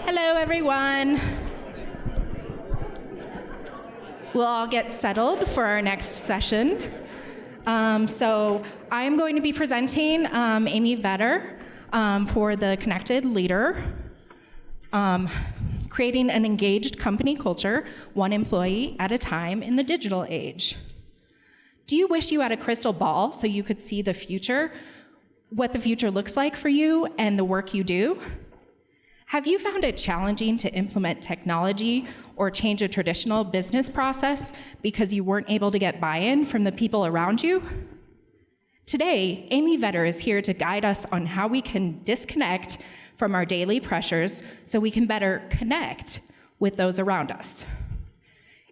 Hello, everyone. We'll all get settled for our next session. So I'm going to be presenting Amy Vetter for the Connected Leader, creating an engaged company culture, one employee at a time in the digital age. Do you wish you had a crystal ball so you could see the future, what the future looks like for you and the work you do? Have you found it challenging to implement technology or change a traditional business process because you weren't able to get buy-in from the people around you? Today, Amy Vetter is here to guide us on how we can disconnect from our daily pressures so we can better connect with those around us.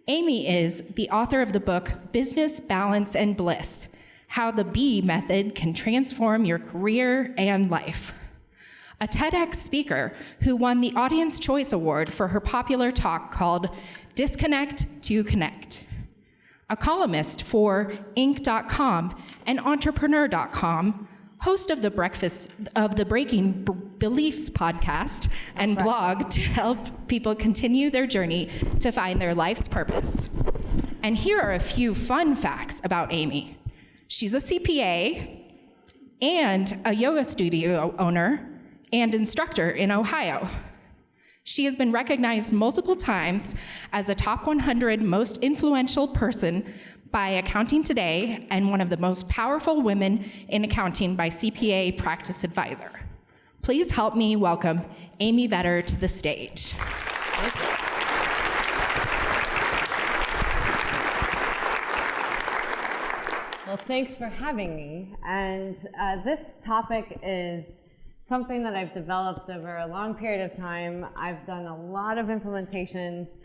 Amy is the author of the book, Business, Balance, and Bliss: How the B Method Can Transform Your Career and Life. A TEDx speaker who won the Audience Choice Award for her popular talk called Disconnect to Connect. A columnist for Inc.com and Entrepreneur.com, host of the Breaking Beliefs podcast and blog to help people continue their journey to find their life's purpose. And here are a few fun facts about Amy. She's a CPA and a yoga studio owner and instructor in Ohio. She has been recognized multiple times as a top 100 most influential person by Accounting Today and one of the most powerful women in accounting by CPA Practice Advisor. Please help me welcome Amy Vetter to the stage. Well, thanks for having me. And this topic is something that I've developed over a long period of time. I've done a lot of implementations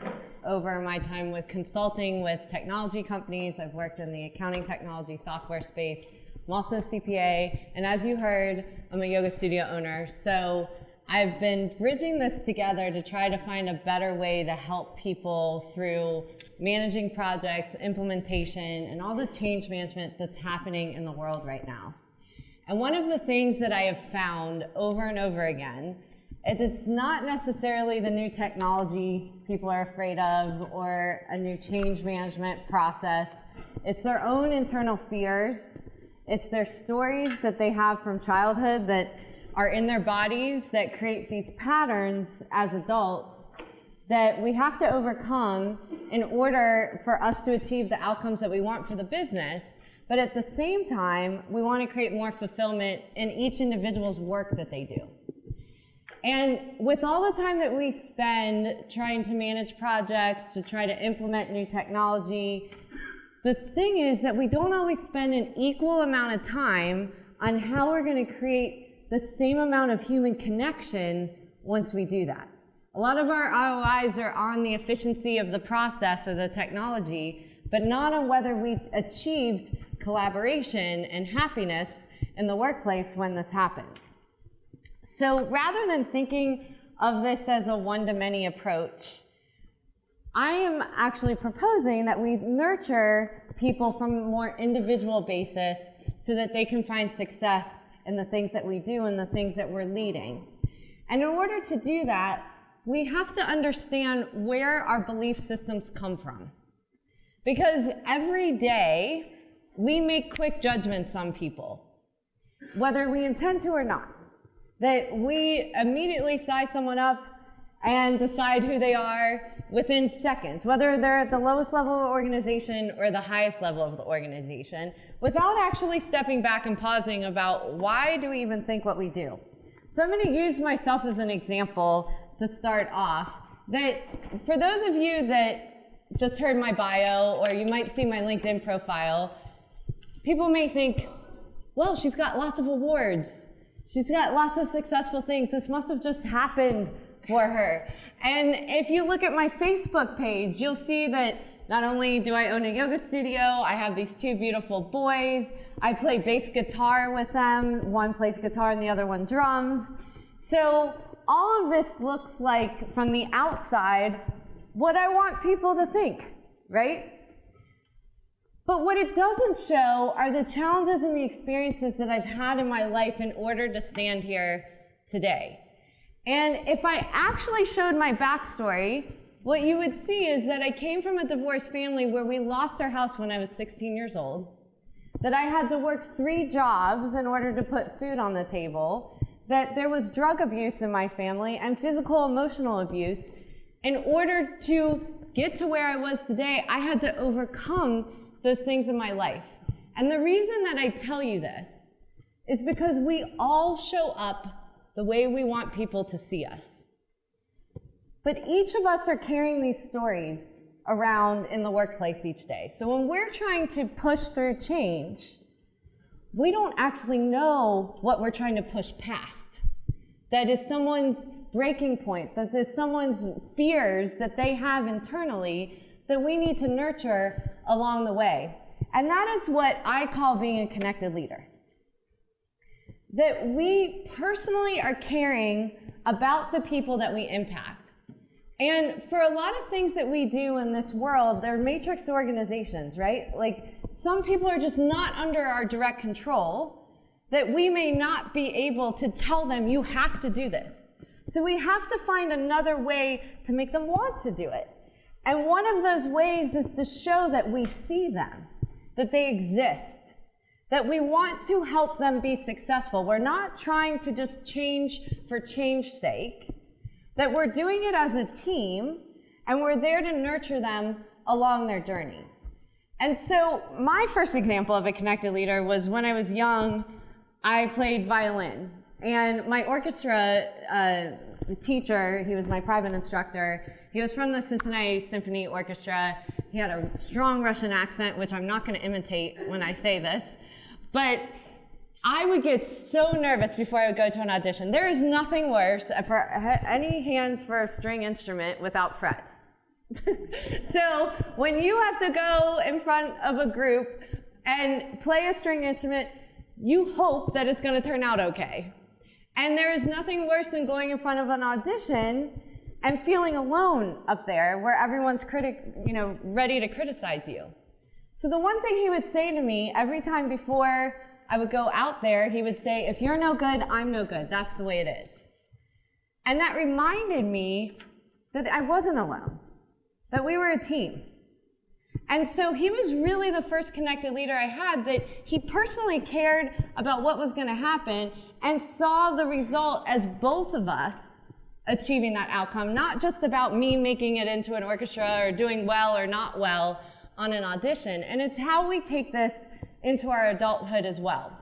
over my time with consulting with technology companies. I've worked in the accounting technology software space. I'm also a CPA, and as you heard, I'm a yoga studio owner. So I've been bridging this together to try to find a better way to help people through managing projects, implementation, and all the change management that's happening in the world right now. And one of the things that I have found over and over again is it's not necessarily the new technology people are afraid of or a new change management process. It's their own internal fears. It's their stories that they have from childhood that are in their bodies that create these patterns as adults that we have to overcome in order for us to achieve the outcomes that we want for the business. But at the same time, we want to create more fulfillment in each individual's work that they do. And with all the time that we spend trying to manage projects, to try to implement new technology, the thing is that we don't always spend an equal amount of time on how we're going to create the same amount of human connection once we do that. A lot of our ROIs are on the efficiency of the process or the technology, but not on whether we've achieved collaboration and happiness in the workplace when this happens. So rather than thinking of this as a one-to-many approach, I am actually proposing that we nurture people from a more individual basis so that they can find success in the things that we do and the things that we're leading. And in order to do that, we have to understand where our belief systems come from. Because every day, we make quick judgments on people, whether we intend to or not. That we immediately size someone up and decide who they are within seconds, whether they're at the lowest level of the organization or the highest level of the organization, without actually stepping back and pausing about why do we even think what we do. So I'm going to use myself as an example to start off. That for those of you that just heard my bio, or you might see my LinkedIn profile, people may think, well, she's got lots of awards. She's got lots of successful things. This must have just happened for her. And if you look at my Facebook page, you'll see that not only do I own a yoga studio, I have these two beautiful boys. I play bass guitar with them. One plays guitar and the other one drums. So all of this looks like, from the outside, what I want people to think, right? But what it doesn't show are the challenges and the experiences that I've had in my life in order to stand here today. And if I actually showed my backstory, what you would see is that I came from a divorced family where we lost our house when I was 16 years old, that I had to work 3 jobs in order to put food on the table, that there was drug abuse in my family and physical, emotional abuse. In order to get to where I was today, I had to overcome those things in my life. And the reason that I tell you this is because we all show up the way we want people to see us. But each of us are carrying these stories around in the workplace each day. So when we're trying to push through change, we don't actually know what we're trying to push past. That is someone's breaking point, that is someone's fears that they have internally that we need to nurture along the way. And that is what I call being a connected leader. That we personally are caring about the people that we impact. And for a lot of things that we do in this world, they're matrix organizations, right? Like, some people are just not under our direct control, that we may not be able to tell them, you have to do this. So we have to find another way to make them want to do it. And one of those ways is to show that we see them, that they exist, that we want to help them be successful. We're not trying to just change for change's sake, that we're doing it as a team, and we're there to nurture them along their journey. And so my first example of a connected leader was when I was young, I played violin. And my orchestra teacher, he was my private instructor, he was from the Cincinnati Symphony Orchestra. He had a strong Russian accent, which I'm not going to imitate when I say this. But I would get so nervous before I would go to an audition. There is nothing worse for any hands for a string instrument without frets. So when you have to go in front of a group and play a string instrument, you hope that it's going to turn out okay. And there is nothing worse than going in front of an audition and feeling alone up there where everyone's ready to criticize you. So the one thing he would say to me every time before I would go out there, he would say, if you're no good, I'm no good. That's the way it is. And that reminded me that I wasn't alone, that we were a team. And so he was really the first connected leader I had, that he personally cared about what was going to happen and saw the result as both of us achieving that outcome, not just about me making it into an orchestra or doing well or not well on an audition. And it's how we take this into our adulthood as well.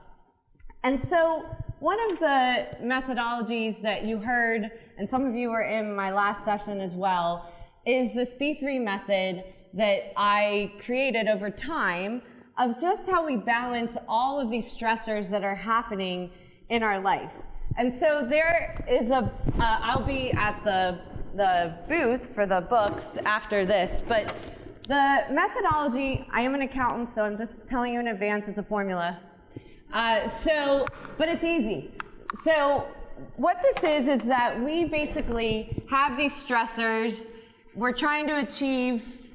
And so one of the methodologies that you heard, and some of you were in my last session as well, is this B3 method that I created over time of just how we balance all of these stressors that are happening in our life. And so there is I'll be at the booth for the books after this, but the methodology, I am an accountant, so I'm just telling you in advance, it's a formula. But it's easy. So what this is that we basically have these stressors. We're trying to achieve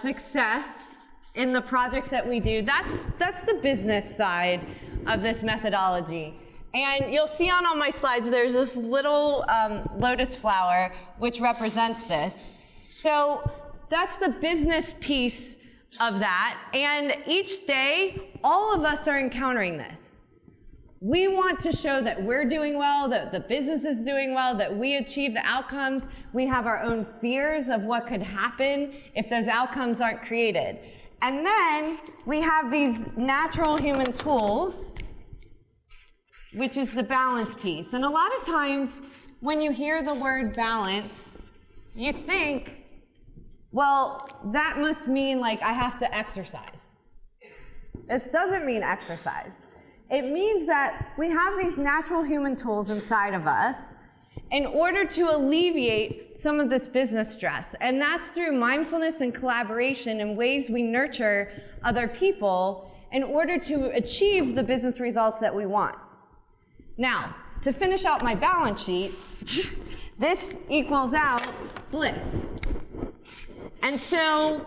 success in the projects that we do. That's the business side of this methodology. And you'll see on all my slides, there's this little lotus flower, which represents this. So that's the business piece of that. And each day, all of us are encountering this. We want to show that we're doing well, that the business is doing well, that we achieve the outcomes. We have our own fears of what could happen if those outcomes aren't created. And then we have these natural human tools, which is the balance piece. And a lot of times when you hear the word balance, you think, well, that must mean like I have to exercise. It doesn't mean exercise. It means that we have these natural human tools inside of us in order to alleviate some of this business stress. And that's through mindfulness and collaboration and ways we nurture other people in order to achieve the business results that we want. Now, to finish out my balance sheet, this equals out bliss. And so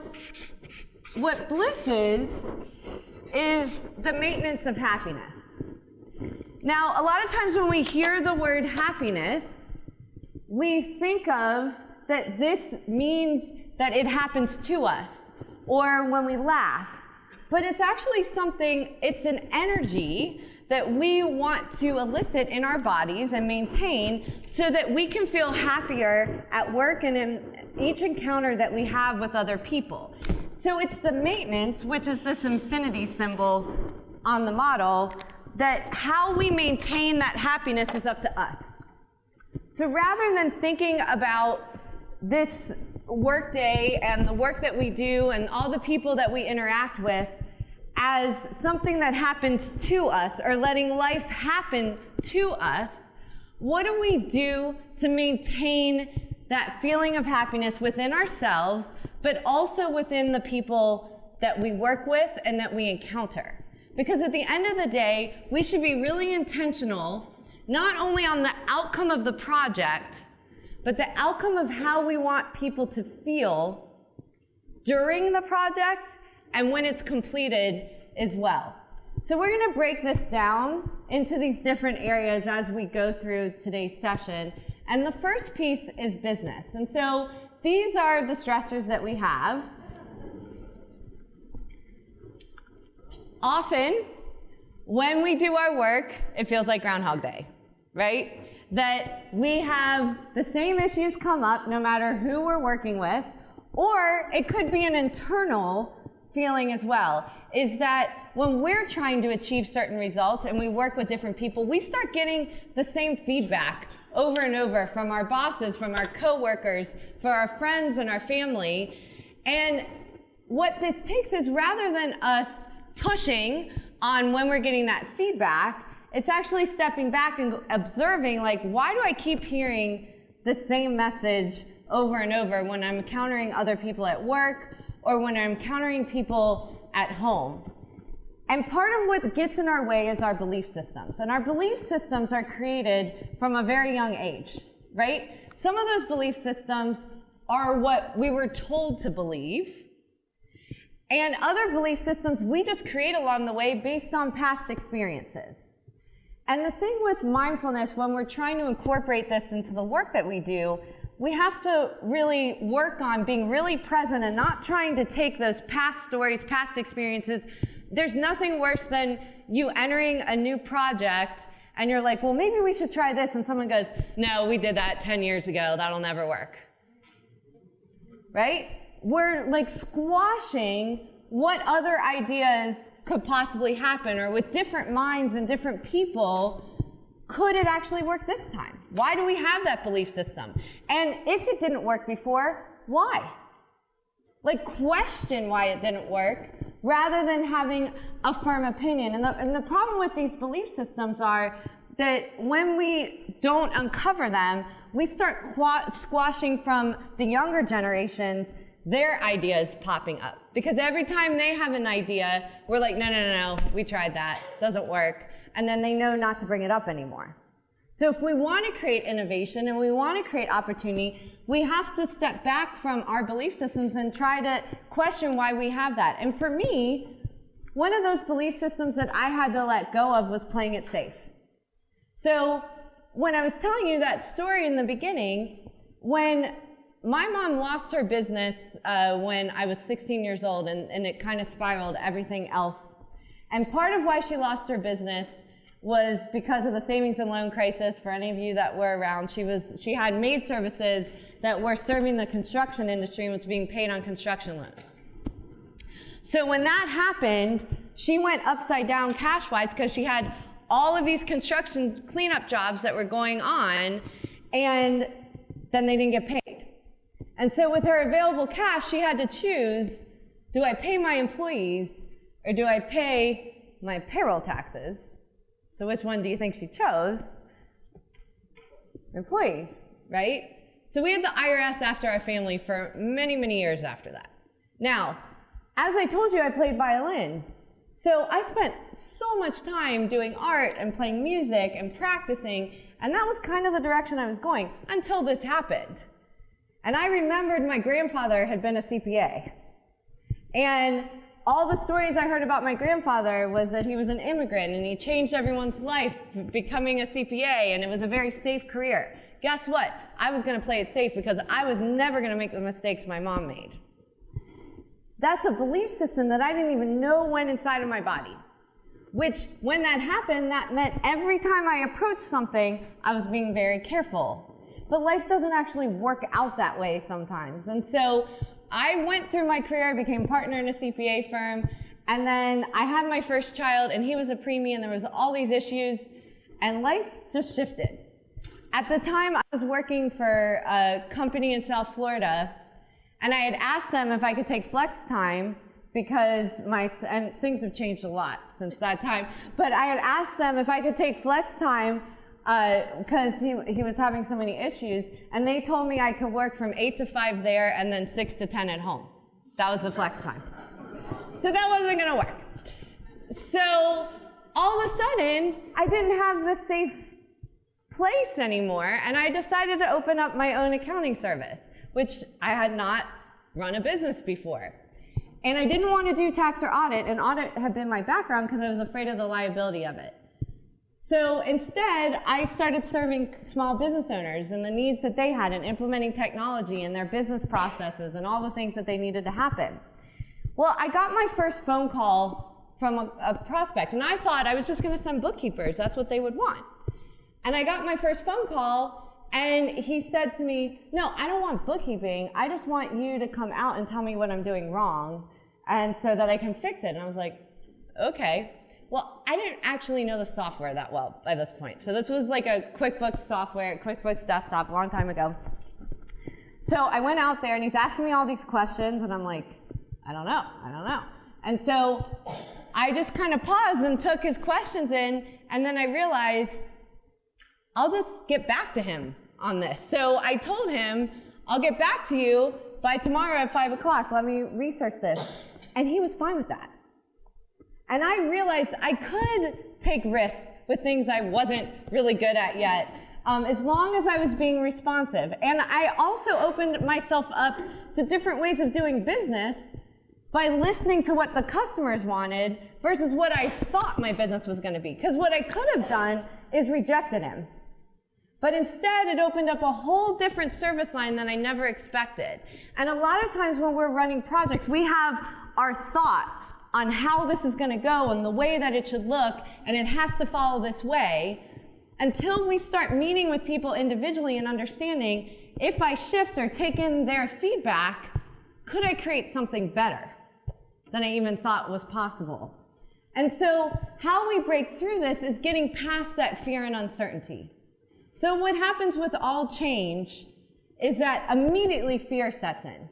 what bliss is the maintenance of happiness. Now, a lot of times when we hear the word happiness, we think of that this means that it happens to us, or when we laugh. But it's actually something, it's an energy that we want to elicit in our bodies and maintain so that we can feel happier at work and in each encounter that we have with other people. So it's the maintenance, which is this infinity symbol on the model, that how we maintain that happiness is up to us. So rather than thinking about this workday and the work that we do and all the people that we interact with as something that happens to us or letting life happen to us, what do we do to maintain that feeling of happiness within ourselves, but also within the people that we work with and that we encounter? Because at the end of the day, we should be really intentional, not only on the outcome of the project, but the outcome of how we want people to feel during the project and when it's completed as well. So we're going to break this down into these different areas as we go through today's session. And the first piece is business. And so these are the stressors that we have. Often, when we do our work, it feels like Groundhog Day, right? That we have the same issues come up no matter who we're working with, or it could be an internal feeling as well, is that when we're trying to achieve certain results and we work with different people, we start getting the same feedback over and over from our bosses, from our coworkers, from our friends and our family. And what this takes is, rather than us pushing on when we're getting that feedback, it's actually stepping back and observing, like, why do I keep hearing the same message over and over when I'm encountering other people at work or when I'm encountering people at home? And part of what gets in our way is our belief systems. And our belief systems are created from a very young age, right? Some of those belief systems are what we were told to believe. And other belief systems we just create along the way based on past experiences. And the thing with mindfulness, when we're trying to incorporate this into the work that we do, we have to really work on being really present and not trying to take those past stories, past experiences. There's nothing worse than you entering a new project and you're like, well, maybe we should try this. And someone goes, no, we did that 10 years ago. That'll never work. Right? We're like squashing what other ideas could possibly happen, or with different minds and different people, could it actually work this time? Why do we have that belief system? And if it didn't work before, why? Like, question why it didn't work rather than having a firm opinion. And the problem with these belief systems are that when we don't uncover them, we start squashing from the younger generations their ideas popping up. Because every time they have an idea, we're like, no, we tried that, doesn't work. And then they know not to bring it up anymore. So if we want to create innovation and we want to create opportunity, we have to step back from our belief systems and try to question why we have that. And for me, one of those belief systems that I had to let go of was playing it safe. So when I was telling you that story in the beginning, when my mom lost her business when I was 16 years old, and it kind of spiraled everything else. And part of why she lost her business was because of the savings and loan crisis. For any of you that were around, she had maid services that were serving the construction industry and was being paid on construction loans. So when that happened, she went upside down cash-wise because she had all of these construction cleanup jobs that were going on, and then they didn't get paid. And so with her available cash, she had to choose, do I pay my employees or do I pay my payroll taxes? So which one do you think she chose? Employees, right? So we had the IRS after our family for many, many years after that. Now, as I told you, I played violin. So I spent so much time doing art and playing music and practicing, and that was kind of the direction I was going until this happened. And I remembered my grandfather had been a CPA. And all the stories I heard about my grandfather was that he was an immigrant and he changed everyone's life becoming a CPA, and it was a very safe career. guess what? I was going to play it safe because I was never going to make the mistakes my mom made. That's a belief system that I didn't even know went inside of my body. Which, when that happened, that meant every time I approached something, I was being very careful. But life doesn't actually work out that way sometimes. And so I went through my career, I became a partner in a CPA firm, and then I had my first child, and he was a preemie, and there was all these issues, and life just shifted. At the time, I was working for a company in South Florida, and I had asked them if I could take flex time because and things have changed a lot since that time, but I had asked them if I could take flex time because he was having so many issues, and they told me I could work from 8 to 5 there and then 6 to 10 at home. That was the flex time. So that wasn't gonna work. So all of a sudden, I didn't have the safe place anymore, and I decided to open up my own accounting service, which I had not run a business before. And I didn't want to do tax or audit, and audit had been my background because I was afraid of the liability of it. So instead, I started serving small business owners and the needs that they had in implementing technology in their business processes and all the things that they needed to happen. Well, I got my first phone call from a prospect, and I thought I was just going to send bookkeepers. That's what they would want. And I got my first phone call, and he said to me, no, I don't want bookkeeping. I just want you to come out and tell me what I'm doing wrong, and so that I can fix it. And I was like, okay. Well, I didn't actually know the software that well by this point. So this was like a QuickBooks software, QuickBooks Desktop, a long time ago. So I went out there, and he's asking me all these questions, and I'm like, I don't know. And so I just kind of paused and took his questions in, and then I realized I'll just get back to him on this. So I told him, I'll get back to you by tomorrow at 5 o'clock. Let me research this. And he was fine with that. And I realized I could take risks with things I wasn't really good at yet, as long as I was being responsive. And I also opened myself up to different ways of doing business by listening to what the customers wanted versus what I thought my business was going to be. Because what I could have done is rejected him. But instead, it opened up a whole different service line that I never expected. And a lot of times when we're running projects, we have our thought on how this is going to go and the way that it should look, and it has to follow this way, until we start meeting with people individually and understanding, if I shift or take in their feedback, could I create something better than I even thought was possible? And so how we break through this is getting past that fear and uncertainty. So what happens with all change is that immediately fear sets in.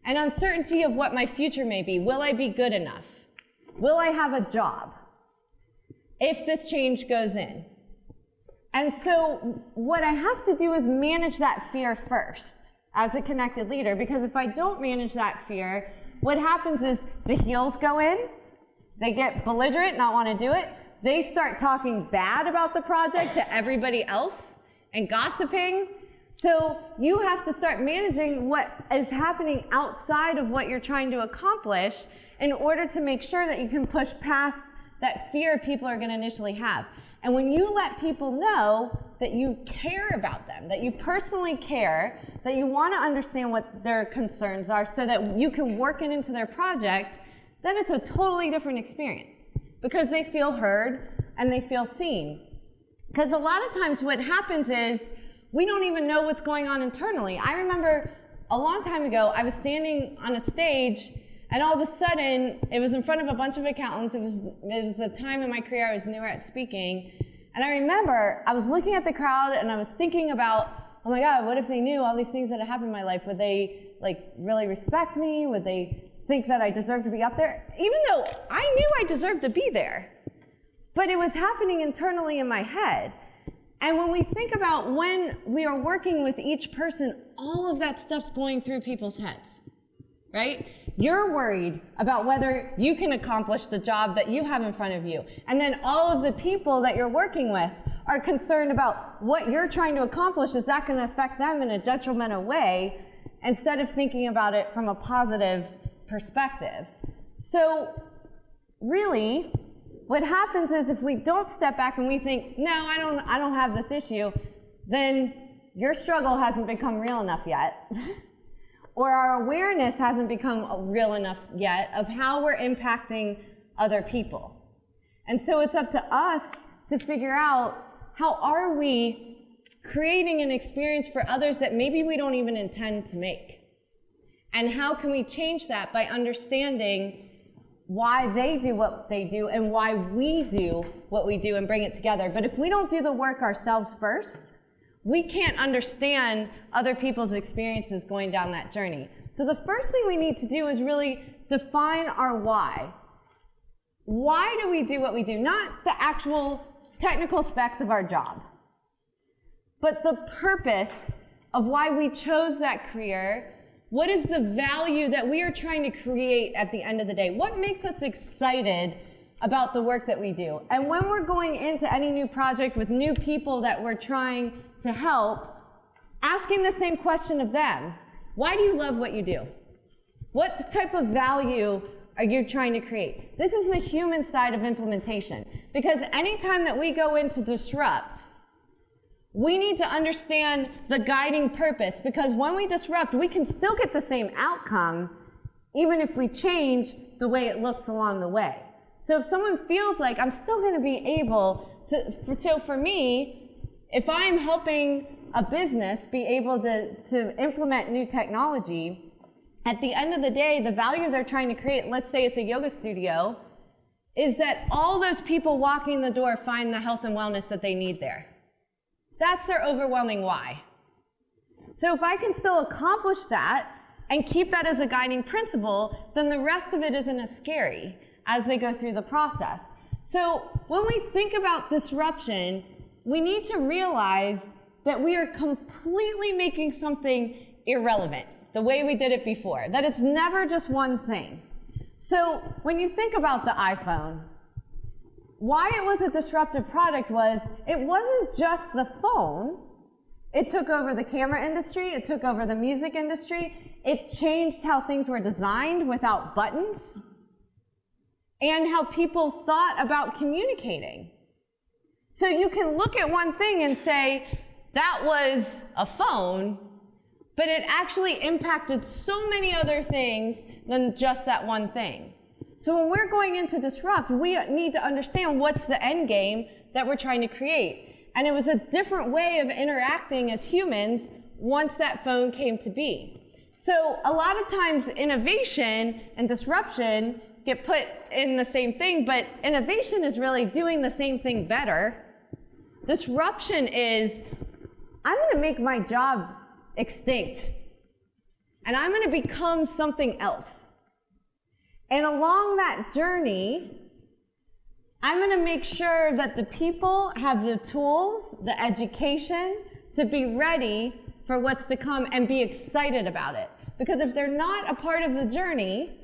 And uncertainty of what my future may be. Will I be good enough? Will I have a job if this change goes in? And so what I have to do is manage that fear first as a connected leader, because if I don't manage that fear, what happens is the heels go in, they get belligerent, not want to do it, they start talking bad about the project to everybody else and gossiping. So you have to start managing what is happening outside of what you're trying to accomplish in order to make sure that you can push past that fear people are going to initially have. And when you let people know that you care about them, that you personally care, that you want to understand what their concerns are so that you can work it into their project, then it's a totally different experience because they feel heard and they feel seen. Because a lot of times what happens is we don't even know what's going on internally. I remember a long time ago, I was standing on a stage, and all of a sudden, it was in front of a bunch of accountants. It was a time in my career I was newer at speaking. And I remember I was looking at the crowd, and I was thinking about, oh my God, what if they knew all these things that had happened in my life? Would they really respect me? Would they think that I deserved to be up there? Even though I knew I deserved to be there. But it was happening internally in my head. And when we think about when we are working with each person, all of that stuff's going through people's heads, right? You're worried about whether you can accomplish the job that you have in front of you. And then all of the people that you're working with are concerned about what you're trying to accomplish. Is that going to affect them in a detrimental way instead of thinking about it from a positive perspective? So really, what happens is if we don't step back and we think, no, I don't have this issue, then your struggle hasn't become real enough yet, or our awareness hasn't become real enough yet of how we're impacting other people. And so it's up to us to figure out, how are we creating an experience for others that maybe we don't even intend to make? And how can we change that by understanding why they do what they do and why we do what we do and bring it together? But if we don't do the work ourselves first, we can't understand other people's experiences going down that journey. So the first thing we need to do is really define our why. Why do we do what we do? Not the actual technical specs of our job, but the purpose of why we chose that career. What is the value that we are trying to create at the end of the day? What makes us excited about the work that we do? And when we're going into any new project with new people that we're trying to help, asking the same question of them. Why do you love what you do? What type of value are you trying to create? This is the human side of implementation. Because anytime that we go in to disrupt, we need to understand the guiding purpose, because when we disrupt, we can still get the same outcome, even if we change the way it looks along the way. So if someone feels like I'm still going to be able to, so for me, if I'm helping a business be able to implement new technology, at the end of the day, the value they're trying to create, let's say it's a yoga studio, is that all those people walking the door find the health and wellness that they need there. That's their overwhelming why. So if I can still accomplish that and keep that as a guiding principle, then the rest of it isn't as scary as they go through the process. So when we think about disruption, we need to realize that we are completely making something irrelevant, the way we did it before, that it's never just one thing. So when you think about the iPhone, why it was a disruptive product was, it wasn't just the phone. It took over the camera industry, it took over the music industry, it changed how things were designed without buttons, and how people thought about communicating. So you can look at one thing and say, that was a phone, but it actually impacted so many other things than just that one thing. So when we're going in to disrupt, we need to understand what's the end game that we're trying to create. And it was a different way of interacting as humans once that phone came to be. So a lot of times innovation and disruption get put in the same thing, but innovation is really doing the same thing better. Disruption is, I'm going to make my job extinct, and I'm going to become something else. And along that journey, I'm going to make sure that the people have the tools, the education to be ready for what's to come and be excited about it. Because if they're not a part of the journey,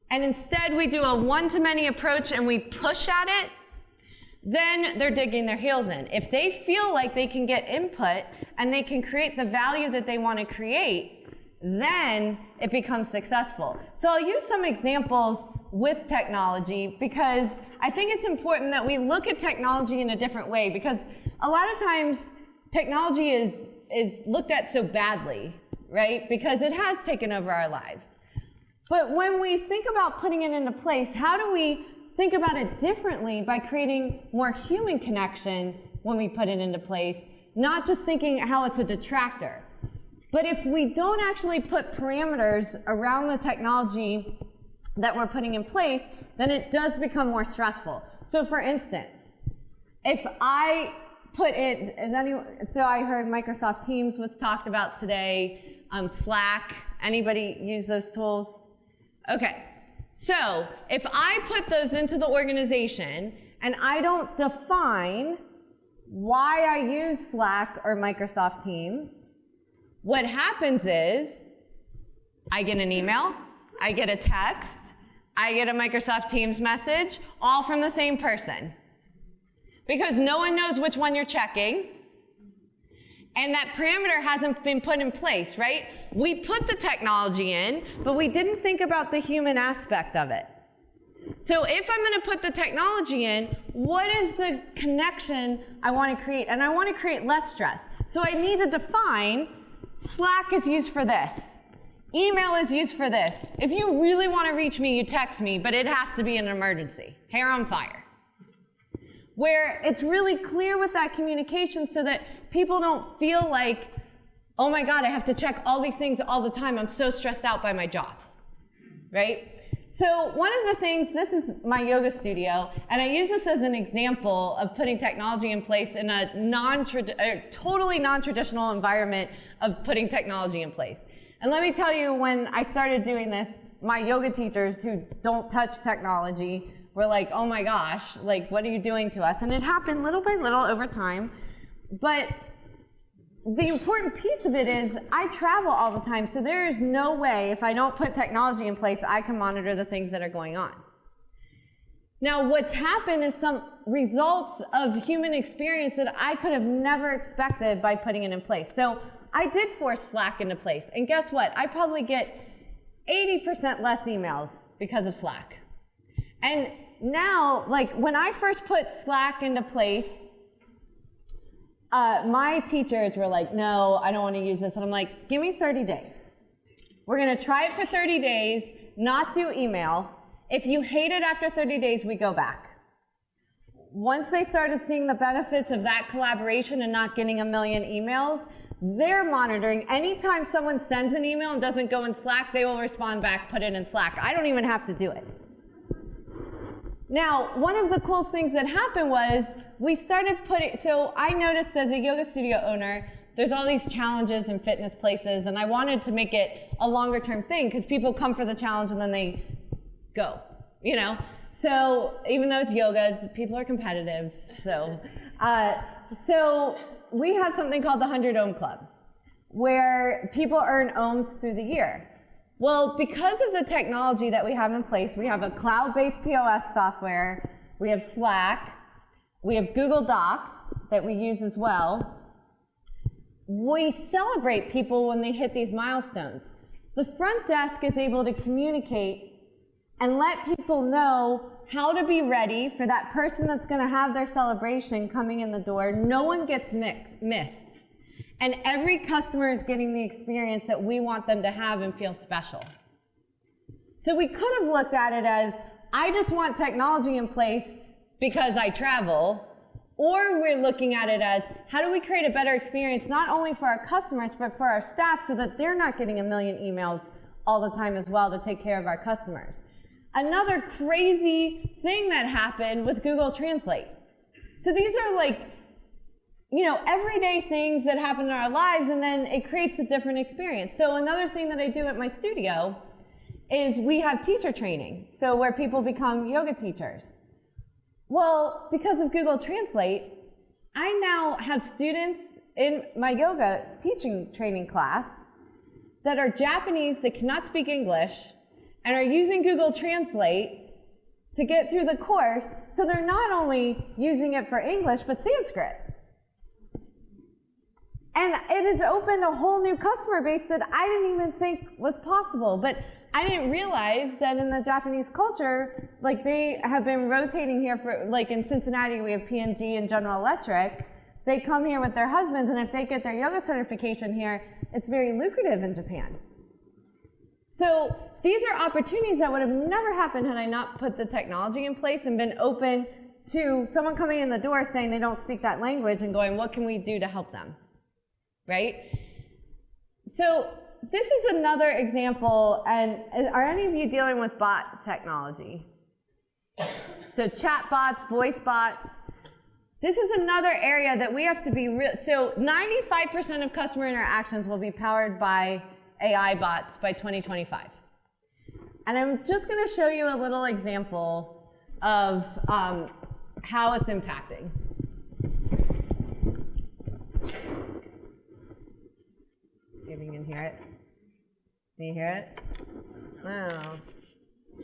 and instead we do a one-to-many approach and we push at it, then they're digging their heels in. If they feel like they can get input and they can create the value that they want to create, then it becomes successful. So I'll use some examples with technology, because I think it's important that we look at technology in a different way, because a lot of times technology is looked at so badly, right? Because it has taken over our lives. But when we think about putting it into place, how do we think about it differently by creating more human connection when we put it into place, not just thinking how it's a detractor? But if we don't actually put parameters around the technology that we're putting in place, then it does become more stressful. So for instance, if I put it, so I heard Microsoft Teams was talked about today, Slack, anybody use those tools? Okay, so if I put those into the organization and I don't define why I use Slack or Microsoft Teams, what happens is, I get an email, I get a text, I get a Microsoft Teams message, all from the same person. Because no one knows which one you're checking, and that parameter hasn't been put in place, right? We put the technology in, but we didn't think about the human aspect of it. So if I'm going to put the technology in, what is the connection I want to create? And I want to create less stress. So I need to define Slack is used for this. Email is used for this. If you really want to reach me, you text me, but it has to be an emergency. Hair on fire. Where it's really clear with that communication so that people don't feel like, oh my God, I have to check all these things all the time. I'm so stressed out by my job, right? So one of the things, this is my yoga studio, and I use this as an example of putting technology in place in a totally non-traditional environment of putting technology in place. And let me tell you, when I started doing this, my yoga teachers who don't touch technology were like, oh my gosh, like, what are you doing to us? And it happened little by little over time. But the important piece of it is I travel all the time, so there is no way, if I don't put technology in place, I can monitor the things that are going on. Now, what's happened is some results of human experience that I could have never expected by putting it in place. So I did force Slack into place, and guess what? I probably get 80% less emails because of Slack. And now, like, when I first put Slack into place, my teachers were like, no, I don't want to use this. And I'm like, give me 30 days. We're going to try it for 30 days, not do email. If you hate it after 30 days, we go back. Once they started seeing the benefits of that collaboration and not getting a million emails, they're monitoring. Anytime someone sends an email and doesn't go in Slack, they will respond back, put it in Slack. I don't even have to do it. Now, one of the cool things that happened was we started putting, so I noticed as a yoga studio owner, there's all these challenges in fitness places, and I wanted to make it a longer term thing because people come for the challenge and then they go, you know? So even though it's yoga, people are competitive, so we have something called the 100 Ohm Club, where people earn ohms through the year. Well, because of the technology that we have in place, we have a cloud-based POS software, we have Slack, we have Google Docs that we use as well. We celebrate people when they hit these milestones. The front desk is able to communicate and let people know how to be ready for that person that's going to have their celebration coming in the door. No one gets missed. And every customer is getting the experience that we want them to have and feel special. So we could have looked at it as, I just want technology in place because I travel, or we're looking at it as, how do we create a better experience, not only for our customers, but for our staff so that they're not getting a million emails all the time as well to take care of our customers. Another crazy thing that happened was Google Translate. So these are like, you know, everyday things that happen in our lives, and then it creates a different experience. So another thing that I do at my studio is we have teacher training, so where people become yoga teachers. Well, because of Google Translate, I now have students in my yoga teaching training class that are Japanese, that cannot speak English, and are using Google Translate to get through the course, so they're not only using it for English, but Sanskrit. And it has opened a whole new customer base that I didn't even think was possible. But I didn't realize that in the Japanese culture, like, they have been rotating here for, like, in Cincinnati, we have P&G and General Electric. They come here with their husbands, and if they get their yoga certification here, it's very lucrative in Japan. So these are opportunities that would have never happened had I not put the technology in place and been open to someone coming in the door saying they don't speak that language and going, what can we do to help them? Right? So this is another example, and are any of you dealing with bot technology? So chat bots, voice bots. This is another area that we have to be real. So 95% of customer interactions will be powered by AI bots by 2025. And I'm just going to show you a little example of how it's impacting. See if you can hear it. Can you hear it? No.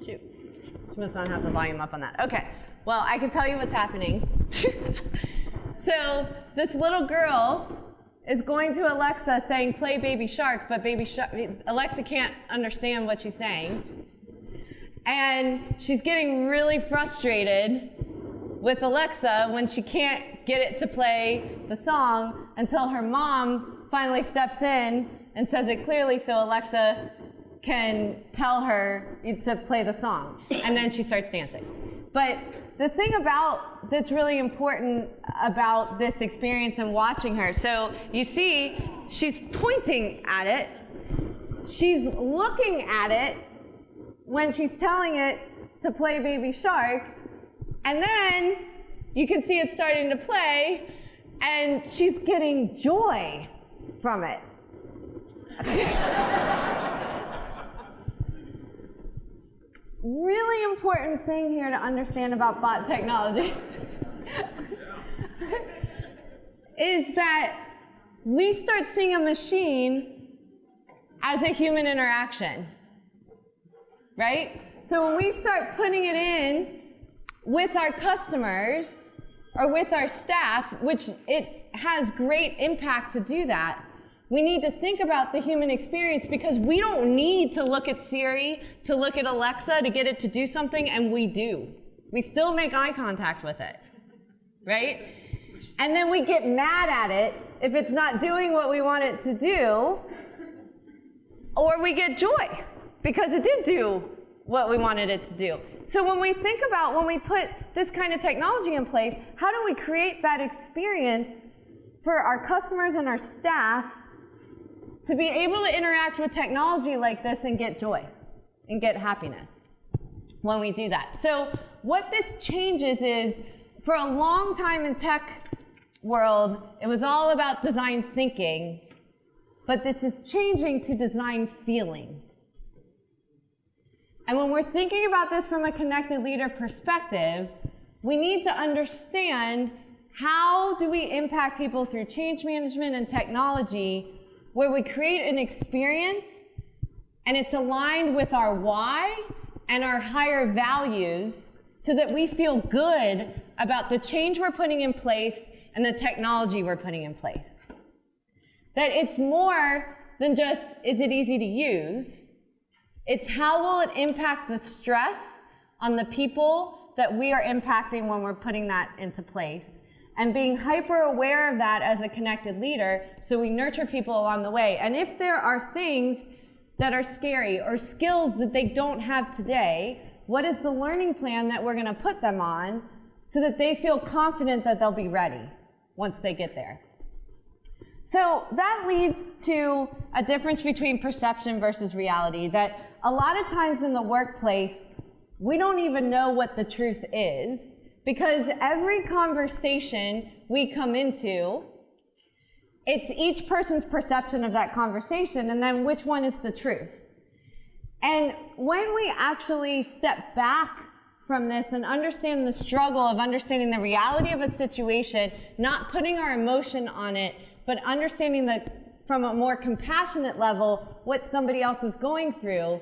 Shoot. She must not have the volume up on that. Okay. Well, I can tell you what's happening. So this little girl is going to Alexa saying, play Baby Shark, but Alexa can't understand what she's saying. And she's getting really frustrated with Alexa when she can't get it to play the song until her mom finally steps in and says it clearly so Alexa can tell her to play the song. And then she starts dancing. But the thing that's really important about this experience and watching her, so you see she's pointing at it, she's looking at it when she's telling it to play Baby Shark, and then you can see it starting to play, and she's getting joy from it. Really important thing here to understand about bot technology is that we start seeing a machine as a human interaction, right? So when we start putting it in with our customers or with our staff, which it has great impact to do that, we need to think about the human experience because we don't need to look at Siri, to look at Alexa to get it to do something, and we do. We still make eye contact with it, right? And then we get mad at it if it's not doing what we want it to do, or we get joy because it did do what we wanted it to do. So when we think about when we put this kind of technology in place, how do we create that experience for our customers and our staff to be able to interact with technology like this and get joy and get happiness when we do that? So what this changes is, for a long time in tech world, it was all about design thinking, but this is changing to design feeling. And when we're thinking about this from a connected leader perspective, we need to understand how do we impact people through change management and technology where we create an experience and it's aligned with our why and our higher values so that we feel good about the change we're putting in place and the technology we're putting in place. That it's more than just, is it easy to use? It's how will it impact the stress on the people that we are impacting when we're putting that into place. And being hyper aware of that as a connected leader so we nurture people along the way. And if there are things that are scary or skills that they don't have today, what is the learning plan that we're going to put them on so that they feel confident that they'll be ready once they get there? So that leads to a difference between perception versus reality, that a lot of times in the workplace, we don't even know what the truth is, because every conversation we come into, it's each person's perception of that conversation, and then which one is the truth. And when we actually step back from this and understand the struggle of understanding the reality of a situation, not putting our emotion on it, but understanding that from a more compassionate level what somebody else is going through,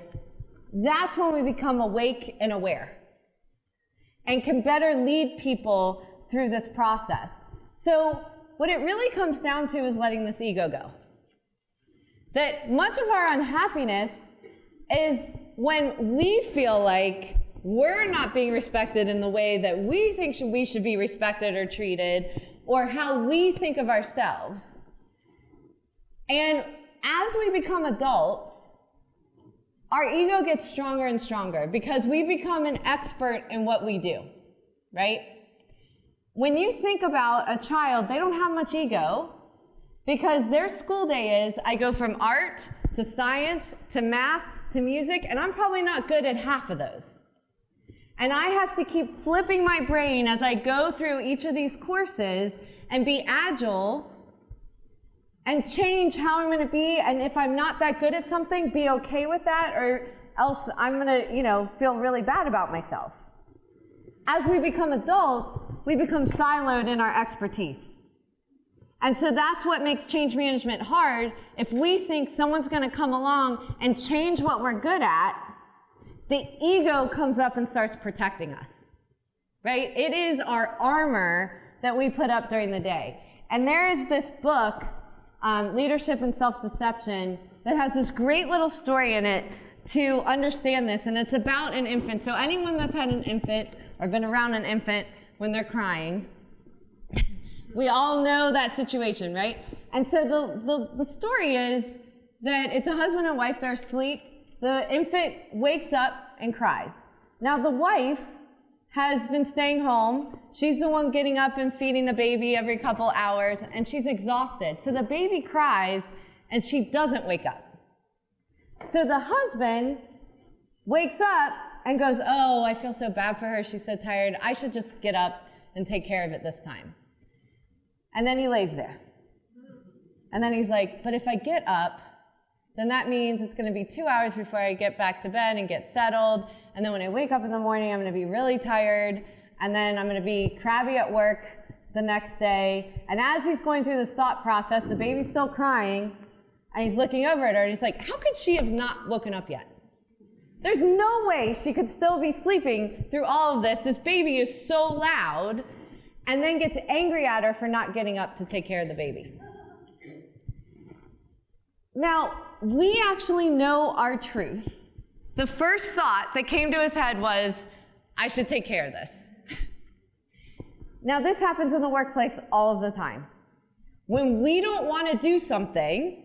that's when we become awake and aware and can better lead people through this process. So what it really comes down to is letting this ego go. That much of our unhappiness is when we feel like we're not being respected in the way that we think we should be respected or treated, or how we think of ourselves. And as we become adults, our ego gets stronger and stronger because we become an expert in what we do, right? When you think about a child, they don't have much ego because their school day is, I go from art to science to math to music, and I'm probably not good at half of those. And I have to keep flipping my brain as I go through each of these courses and be agile and change how I'm going to be. And if I'm not that good at something, be okay with that, or else I'm going to, feel really bad about myself. As we become adults, we become siloed in our expertise. And so that's what makes change management hard. If we think someone's going to come along and change what we're good at, the ego comes up and starts protecting us, right? It is our armor that we put up during the day. And there is this book, Leadership and Self-Deception, that has this great little story in it to understand this, and it's about an infant. So anyone that's had an infant or been around an infant when they're crying, we all know that situation, right? And so the story is that it's a husband and wife, they're asleep, the infant wakes up and cries. Now the wife has been staying home, she's the one getting up and feeding the baby every couple hours, and she's exhausted. So the baby cries, and she doesn't wake up. So the husband wakes up and goes, oh, I feel so bad for her, she's so tired, I should just get up and take care of it this time. And then he lays there. And then he's like, but if I get up, then that means it's going to be 2 hours before I get back to bed and get settled. And then when I wake up in the morning, I'm going to be really tired. And then I'm going to be crabby at work the next day. And as he's going through this thought process, the baby's still crying. And he's looking over at her and he's like, how could she have not woken up yet? There's no way she could still be sleeping through all of this. This baby is so loud. And then gets angry at her for not getting up to take care of the baby. Now, we actually know our truth. The first thought that came to his head was, I should take care of this. Now, this happens in the workplace all of the time. When we don't want to do something,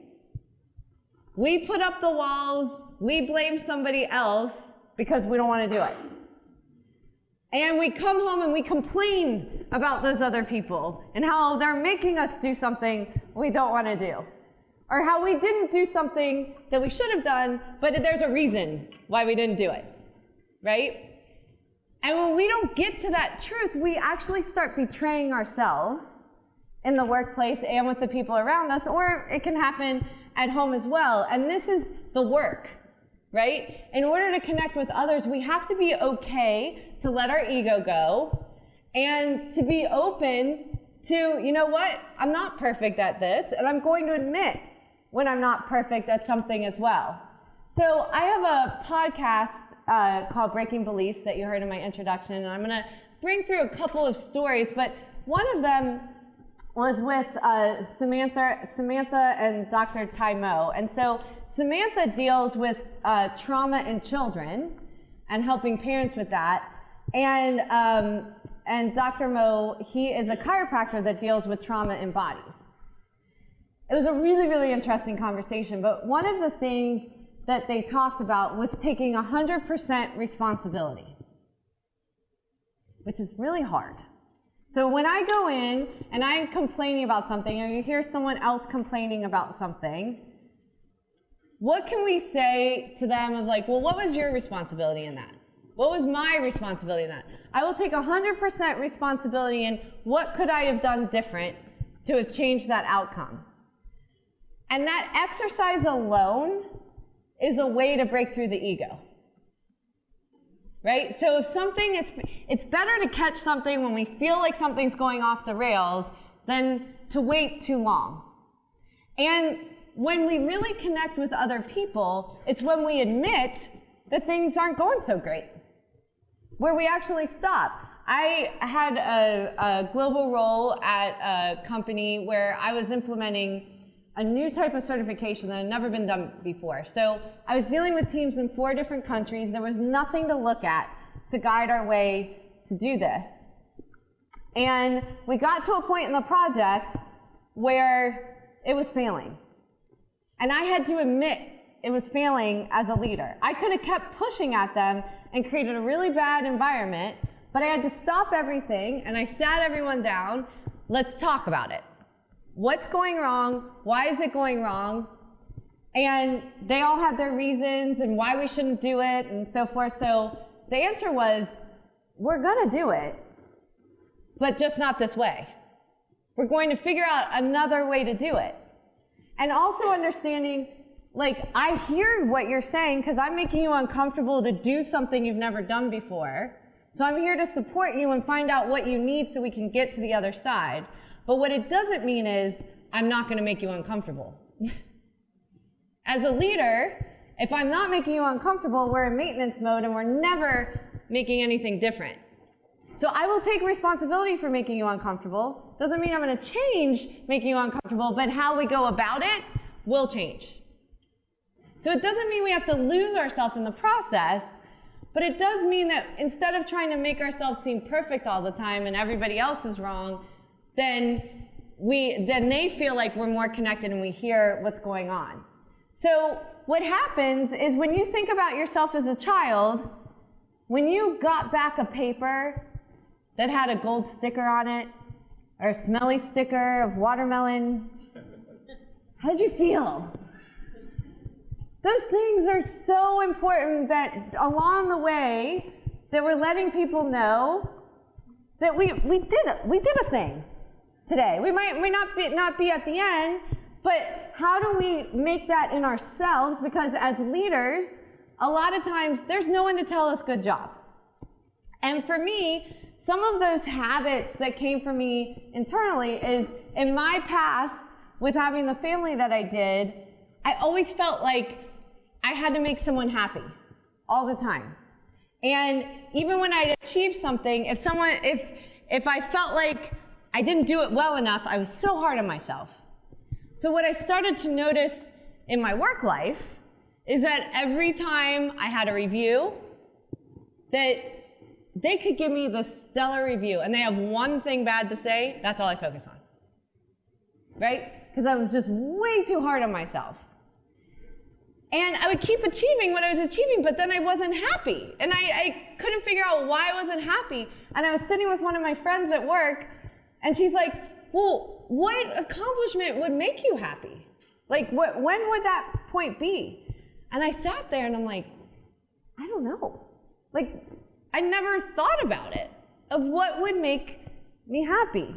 we put up the walls, we blame somebody else because we don't want to do it. And we come home and we complain about those other people and how they're making us do something we don't want to do. Or how we didn't do something that we should have done, but there's a reason why we didn't do it, right? And when we don't get to that truth, we actually start betraying ourselves in the workplace and with the people around us, or it can happen at home as well. And this is the work, right? In order to connect with others, we have to be okay to let our ego go and to be open to, you know what, I'm not perfect at this, and I'm going to admit when I'm not perfect at something as well. So I have a podcast called Breaking Beliefs that you heard in my introduction, and I'm going to bring through a couple of stories, but one of them was with Samantha and Dr. Tai Mo. And so Samantha deals with trauma in children and helping parents with that. And Dr. Mo, he is a chiropractor that deals with trauma in bodies. It was a really, really interesting conversation, but one of the things that they talked about was taking 100% responsibility, which is really hard. So when I go in and I'm complaining about something, or you hear someone else complaining about something, what can we say to them of like, well, what was your responsibility in that? What was my responsibility in that? I will take 100% responsibility in what could I have done different to have changed that outcome. And that exercise alone is a way to break through the ego. Right? So if something is, it's better to catch something when we feel like something's going off the rails than to wait too long. And when we really connect with other people, it's when we admit that things aren't going so great, where we actually stop. I had a global role at a company where I was implementing a new type of certification that had never been done before. So I was dealing with teams in 4 different countries. There was nothing to look at to guide our way to do this. And we got to a point in the project where it was failing. And I had to admit it was failing as a leader. I could have kept pushing at them and created a really bad environment, but I had to stop everything and I sat everyone down. Let's talk about it. What's going wrong? Why is it going wrong? And they all had their reasons and why we shouldn't do it and so forth. So the answer was, we're gonna do it, but just not this way. We're going to figure out another way to do it. And also understanding, like, I hear what you're saying because I'm making you uncomfortable to do something you've never done before. So I'm here to support you and find out what you need so we can get to the other side. But what it doesn't mean is I'm not going to make you uncomfortable. As a leader, if I'm not making you uncomfortable, we're in maintenance mode and we're never making anything different. So I will take responsibility for making you uncomfortable. Doesn't mean I'm going to change making you uncomfortable, but how we go about it will change. So it doesn't mean we have to lose ourselves in the process, but it does mean that instead of trying to make ourselves seem perfect all the time and everybody else is wrong, then they feel like we're more connected and we hear what's going on. So what happens is when you think about yourself as a child, when you got back a paper that had a gold sticker on it, or a smelly sticker of watermelon, how did you feel? Those things are so important that along the way, that we're letting people know that we did a thing today. We might not be at the end, but how do we make that in ourselves? Because as leaders, a lot of times there's no one to tell us good job. And for me, some of those habits that came from me internally is in my past with having the family that I did, I always felt like I had to make someone happy all the time. And even when I'd achieved something, if I felt like I didn't do it well enough, I was so hard on myself. So what I started to notice in my work life is that every time I had a review, that they could give me the stellar review and they have one thing bad to say, that's all I focus on. Right? Because I was just way too hard on myself. And I would keep achieving what I was achieving, but then I wasn't happy. And I couldn't figure out why I wasn't happy. And I was sitting with one of my friends at work, and she's like, well, what accomplishment would make you happy? Like, when would that point be? And I sat there and I'm like, I don't know. Like, I never thought about it, of what would make me happy.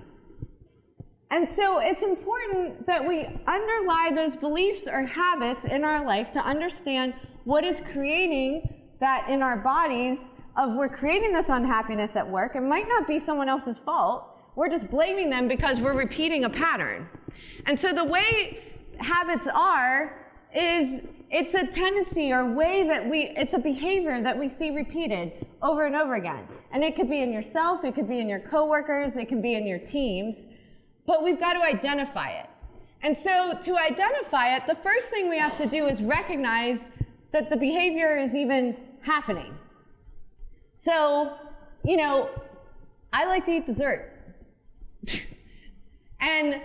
And so it's important that we underlie those beliefs or habits in our life to understand what is creating that in our bodies of we're creating this unhappiness at work. It might not be someone else's fault. We're just blaming them because we're repeating a pattern. And so the way habits are is it's a tendency or way that it's a behavior that we see repeated over and over again. And it could be in yourself, it could be in your coworkers, it can be in your teams. But we've got to identify it. And so to identify it, the first thing we have to do is recognize that the behavior is even happening. So, I like to eat dessert. And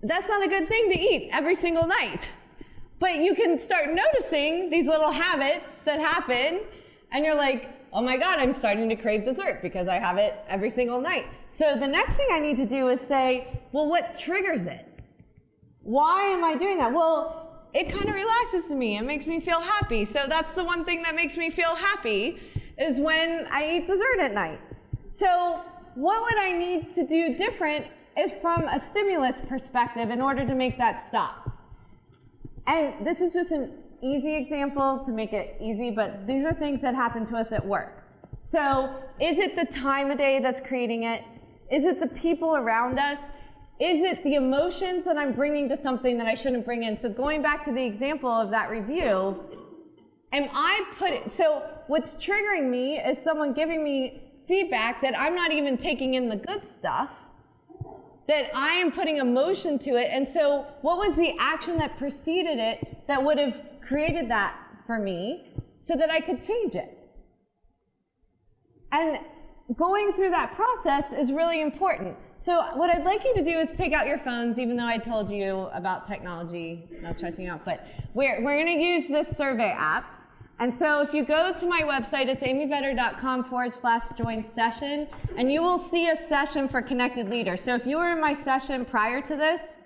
that's not a good thing to eat every single night. But you can start noticing these little habits that happen, and you're like, oh my God, I'm starting to crave dessert because I have it every single night. So the next thing I need to do is say, well, what triggers it? Why am I doing that? Well, it kind of relaxes me. It makes me feel happy. So that's the one thing that makes me feel happy is when I eat dessert at night. So what would I need to do different is from a stimulus perspective in order to make that stop. And this is just an easy example to make it easy, but these are things that happen to us at work. So is it the time of day that's creating it? Is it the people around us? Is it the emotions that I'm bringing to something that I shouldn't bring in? So going back to the example of that review, so what's triggering me is someone giving me feedback that I'm not even taking in the good stuff, that I am putting emotion to it. And so what was the action that preceded it that would have created that for me so that I could change it? And going through that process is really important. So what I'd like you to do is take out your phones, even though I told you about technology, not stressing out, but we're going to use this survey app. And so if you go to my website, it's amyvetter.com/join session, and you will see a session for Connected Leader. So if you were in my session prior to this,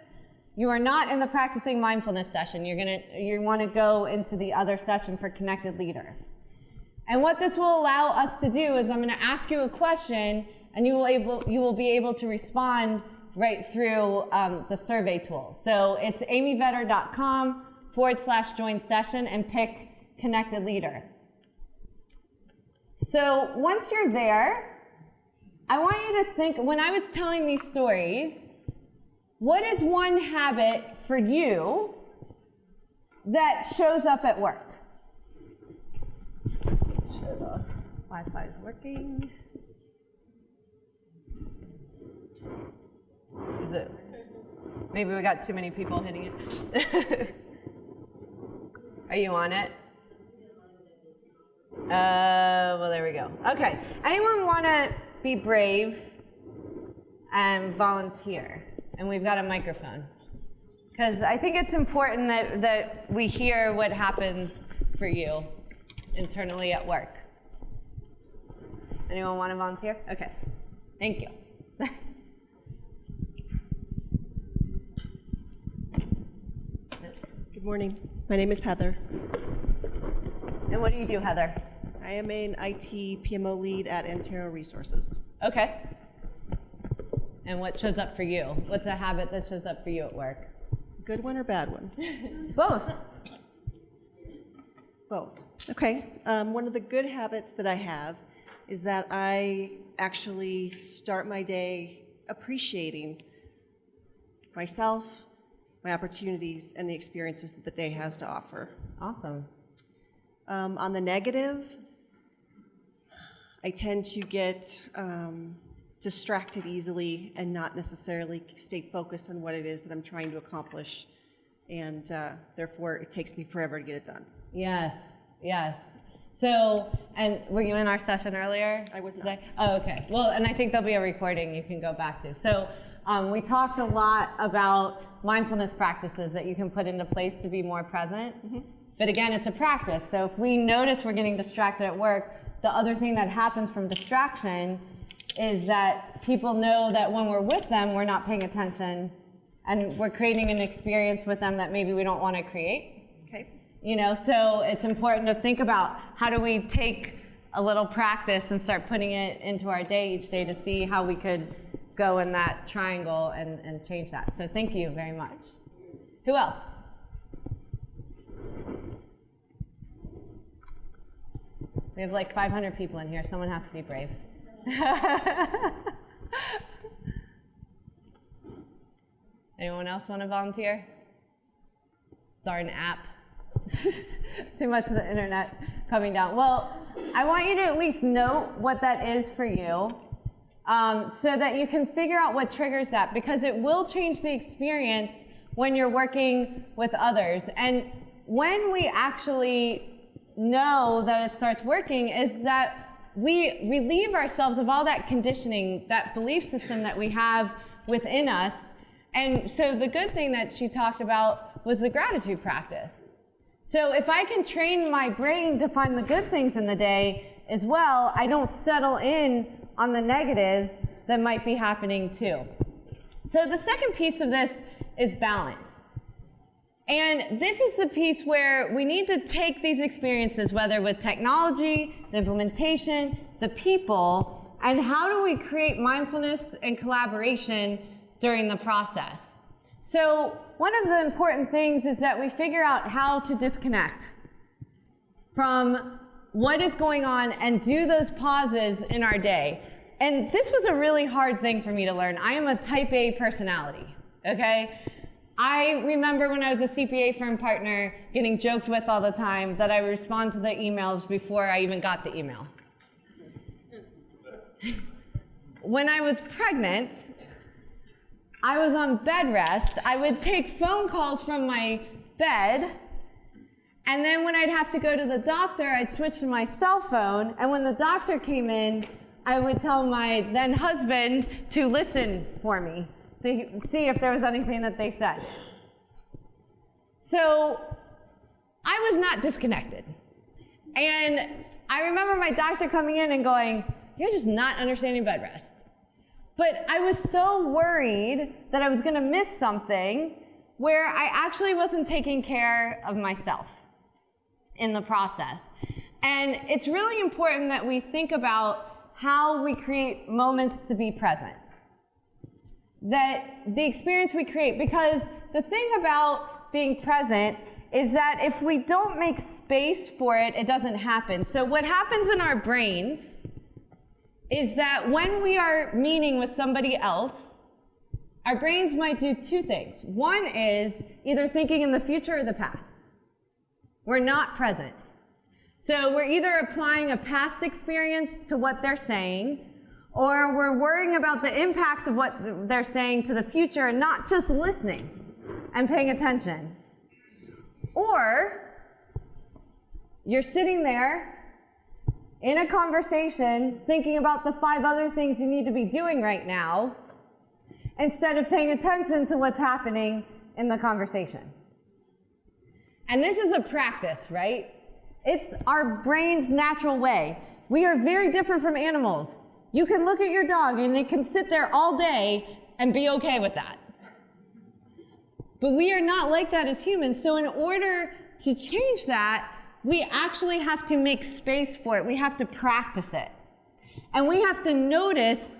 you are not in the practicing mindfulness session. You want to go into the other session for Connected Leader. And what this will allow us to do is I'm going to ask you a question, and you will be able to respond right through the survey tool. So it's amyvetter.com/join session and pick Connected Leader. So once you're there, I want you to think, when I was telling these stories, what is one habit for you that shows up at work? Make sure the Wi-Fi is working. Is it? Maybe we got too many people hitting it. Are you on it? Well, there we go. Okay. Anyone want to be brave and volunteer? And we've got a microphone. Because I think it's important that we hear what happens for you internally at work. Anyone want to volunteer? Okay. Thank you. Good morning. My name is Heather. And what do you do, Heather? I am an IT PMO lead at Antero Resources. Okay. And what shows up for you? What's a habit that shows up for you at work? Good one or bad one? Both. Both. Okay. One of the good habits that I have is that I actually start my day appreciating myself, my opportunities, and the experiences that the day has to offer. Awesome. On the negative, I tend to get distracted easily and not necessarily stay focused on what it is that I'm trying to accomplish, and therefore it takes me forever to get it done. Yes, yes. So, and were you in our session earlier? I was not. Today? Oh, okay. Well, and I think there'll be a recording you can go back to. So, we talked a lot about mindfulness practices that you can put into place to be more present. Mm-hmm. But again, it's a practice. So if we notice we're getting distracted at work, the other thing that happens from distraction is that people know that when we're with them, we're not paying attention, and we're creating an experience with them that maybe we don't want to create. Okay. You know, so it's important to think about how do we take a little practice and start putting it into our day each day to see how we could go in that triangle and change that. So thank you very much. Who else? We have like 500 people in here. Someone has to be brave. Anyone else want to volunteer? Darn app. Too much of the internet coming down. Well, I want you to at least note what that is for you, so that you can figure out what triggers that, because it will change the experience when you're working with others. And when we actually know that it starts working is that we relieve ourselves of all that conditioning, that belief system that we have within us. And so the good thing that she talked about was the gratitude practice. So if I can train my brain to find the good things in the day as well, I don't settle in on the negatives that might be happening too. So the second piece of this is balance. And this is the piece where we need to take these experiences, whether with technology, the implementation, the people, and how do we create mindfulness and collaboration during the process. So one of the important things is that we figure out how to disconnect from what is going on and do those pauses in our day. And this was a really hard thing for me to learn. I am a type A personality, okay? I remember when I was a CPA firm partner getting joked with all the time that I would respond to the emails before I even got the email. When I was pregnant, I was on bed rest. I would take phone calls from my bed, and then when I'd have to go to the doctor, I'd switch to my cell phone, and when the doctor came in, I would tell my then husband to listen for me, to see if there was anything that they said. So I was not disconnected. And I remember my doctor coming in and going, "You're just not understanding bed rest." But I was so worried that I was gonna miss something where I actually wasn't taking care of myself in the process. And it's really important that we think about how we create moments to be present. That the experience we create, because the thing about being present is that if we don't make space for it, it doesn't happen. So what happens in our brains is that when we are meeting with somebody else, our brains might do two things. One is either thinking in the future or the past. We're not present. So we're either applying a past experience to what they're saying, or we're worrying about the impacts of what they're saying to the future and not just listening and paying attention. Or you're sitting there in a conversation thinking about the 5 other things you need to be doing right now instead of paying attention to what's happening in the conversation. And this is a practice, right? It's our brain's natural way. We are very different from animals. You can look at your dog and it can sit there all day and be okay with that. But we are not like that as humans. So in order to change that, we actually have to make space for it. We have to practice it. And we have to notice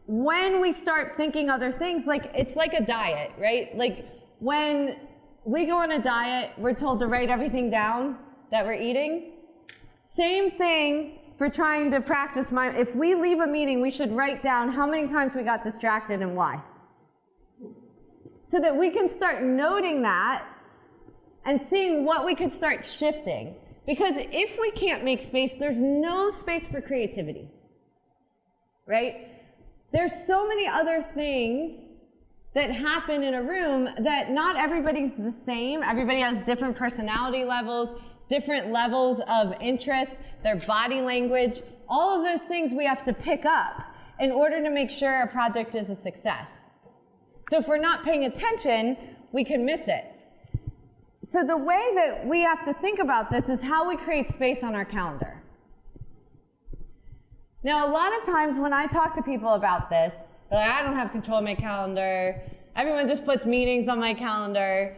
when we start thinking other things, like it's like a diet, right? Like when we go on a diet, we're told to write everything down that we're eating. Same thing for trying to practice if we leave a meeting, we should write down how many times we got distracted and why. So that we can start noting that and seeing what we could start shifting. Because if we can't make space, there's no space for creativity, right? There's so many other things that happen in a room that not everybody's the same. Everybody has different personality levels, different levels of interest, their body language. All of those things we have to pick up in order to make sure a project is a success. So if we're not paying attention, we can miss it. So the way that we have to think about this is how we create space on our calendar. Now, a lot of times when I talk to people about this, they're like, I don't have control of my calendar. Everyone just puts meetings on my calendar.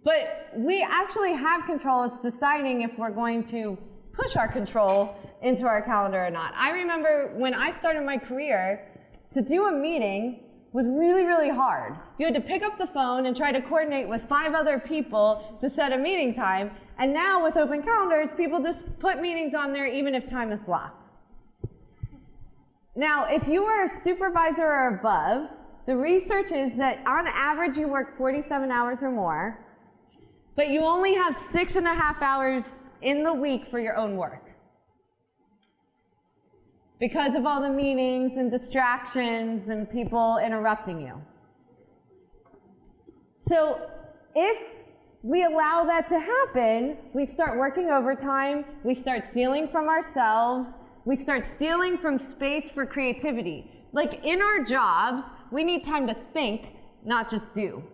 But we actually have control. It's deciding if we're going to push our control into our calendar or not. I remember when I started my career, to do a meeting was really, really hard. You had to pick up the phone and try to coordinate with 5 other people to set a meeting time. And now with open calendars, people just put meetings on there even if time is blocked. Now, if you are a supervisor or above, the research is that on average you work 47 hours or more, but you only have 6.5 hours in the week for your own work. Because of all the meetings and distractions and people interrupting you. So if we allow that to happen, we start working overtime, we start stealing from ourselves, we start stealing from space for creativity. Like in our jobs, we need time to think, not just do.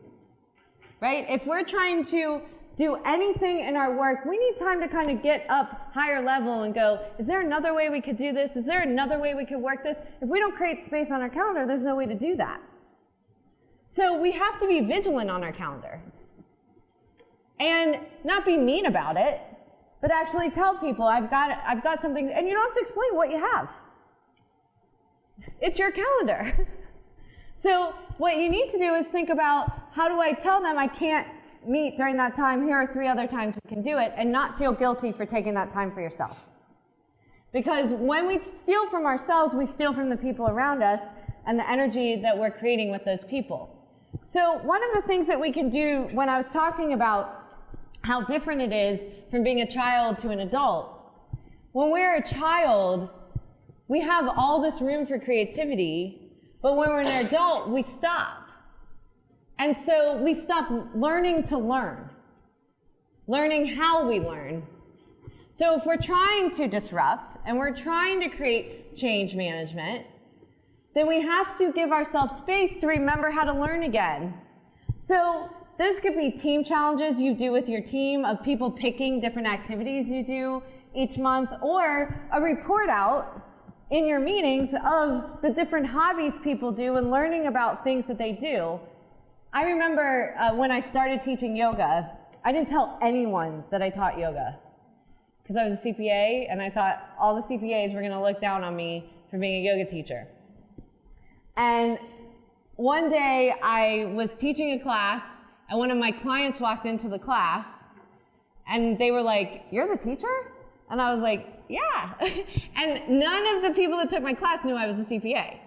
Right? If we're trying to do anything in our work, we need time to kind of get up higher level and go, is there another way we could do this? Is there another way we could work this? If we don't create space on our calendar, there's no way to do that. So we have to be vigilant on our calendar. And not be mean about it, but actually tell people, I've got something, and you don't have to explain what you have. It's your calendar. So what you need to do is think about, how do I tell them I can't meet during that time? Here are 3 other times we can do it, and not feel guilty for taking that time for yourself. Because when we steal from ourselves, we steal from the people around us and the energy that we're creating with those people. So one of the things that we can do, when I was talking about how different it is from being a child to an adult, when we're a child, we have all this room for creativity, but when we're an adult, we stop. And so we stop learning to learn, learning how we learn. So if we're trying to disrupt and we're trying to create change management, then we have to give ourselves space to remember how to learn again. So this could be team challenges you do with your team, of people picking different activities you do each month, or a report out in your meetings of the different hobbies people do and learning about things that they do. I remember when I started teaching yoga, I didn't tell anyone that I taught yoga because I was a CPA, and I thought all the CPAs were going to look down on me for being a yoga teacher. And one day I was teaching a class, and one of my clients walked into the class, and they were like, "You're the teacher?" And I was like, "Yeah." And none of the people that took my class knew I was a CPA.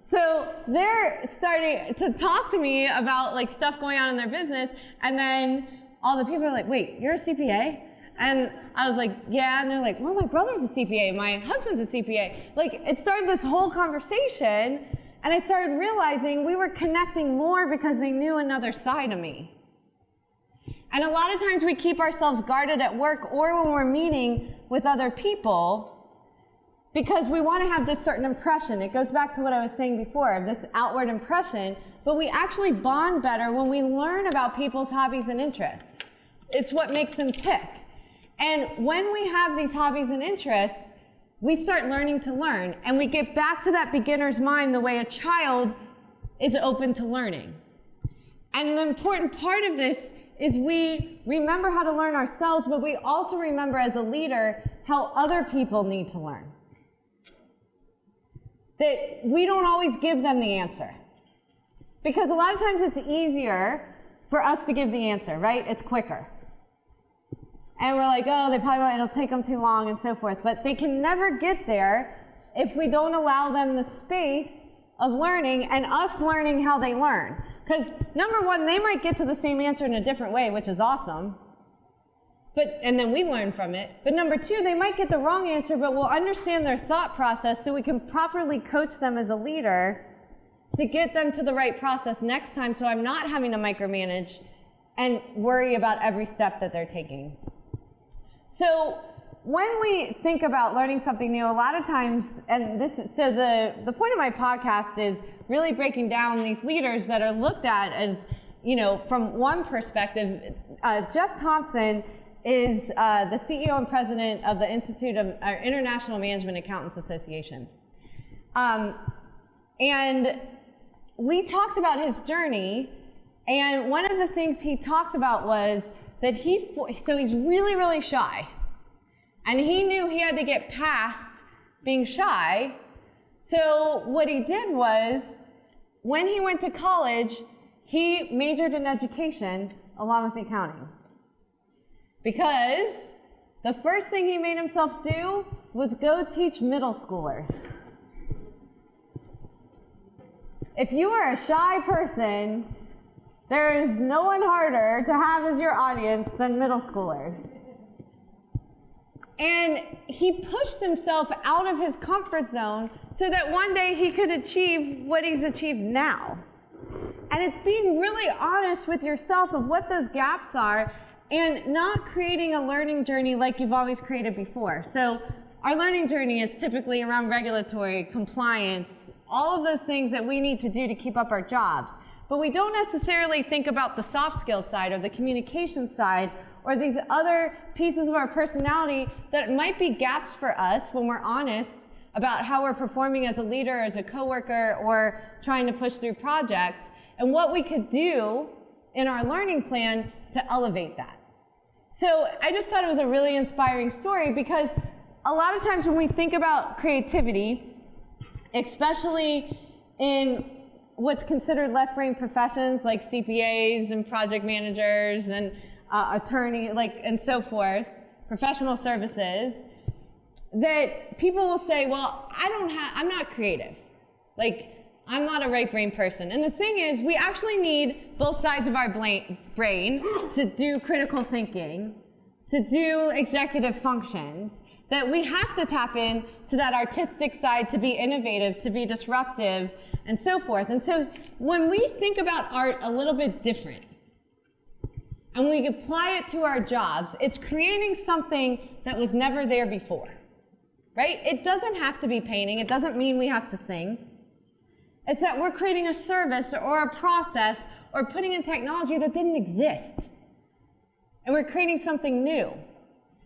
So they're starting to talk to me about like stuff going on in their business, and then all the people are like, "Wait, you're a CPA?" And I was like, "Yeah." And they're like, "Well, my brother's a CPA, my husband's a CPA." Like, it started this whole conversation, and I started realizing we were connecting more because they knew another side of me. And a lot of times we keep ourselves guarded at work or when we're meeting with other people because we want to have this certain impression. It goes back to what I was saying before, of this outward impression, but we actually bond better when we learn about people's hobbies and interests. It's what makes them tick. And when we have these hobbies and interests, we start learning to learn, and we get back to that beginner's mind the way a child is open to learning. And the important part of this is we remember how to learn ourselves, but we also remember as a leader how other people need to learn. That we don't always give them the answer. Because a lot of times it's easier for us to give the answer, right? It's quicker. And we're like, oh, they probably won't, it'll take them too long and so forth. But they can never get there if we don't allow them the space of learning and us learning how they learn. Because number one, they might get to the same answer in a different way, which is awesome. And then we learn from it. But number two, they might get the wrong answer, but we'll understand their thought process so we can properly coach them as a leader to get them to the right process next time so I'm not having to micromanage and worry about every step that they're taking. So when we think about learning something new, a lot of times, and the point of my podcast is really breaking down these leaders that are looked at as, from one perspective. Jeff Thompson is the CEO and president of the International Management Accountants Association. And we talked about his journey, and one of the things he talked about was that he's really, really shy. And he knew he had to get past being shy. So what he did was, when he went to college, he majored in education along with accounting. Because the first thing he made himself do was go teach middle schoolers. If you are a shy person, there is no one harder to have as your audience than middle schoolers. And he pushed himself out of his comfort zone so that one day he could achieve what he's achieved now. And it's being really honest with yourself of what those gaps are and not creating a learning journey like you've always created before. So our learning journey is typically around regulatory, compliance, all of those things that we need to do to keep up our jobs. But we don't necessarily think about the soft skills side or the communication side or these other pieces of our personality that might be gaps for us when we're honest about how we're performing as a leader, as a coworker, or trying to push through projects, and what we could do in our learning plan to elevate that. So I just thought it was a really inspiring story because a lot of times when we think about creativity, especially in what's considered left brain professions like CPAs and project managers and attorney, and so forth, professional services, that people will say, well, I'm not creative. I'm not a right brain person. And the thing is, we actually need both sides of our brain to do critical thinking, to do executive functions, that we have to tap in to that artistic side to be innovative, to be disruptive, and so forth. And so when we think about art a little bit different, and we apply it to our jobs, it's creating something that was never there before, right? It doesn't have to be painting. It doesn't mean we have to sing. It's that we're creating a service or a process or putting in technology that didn't exist. And we're creating something new.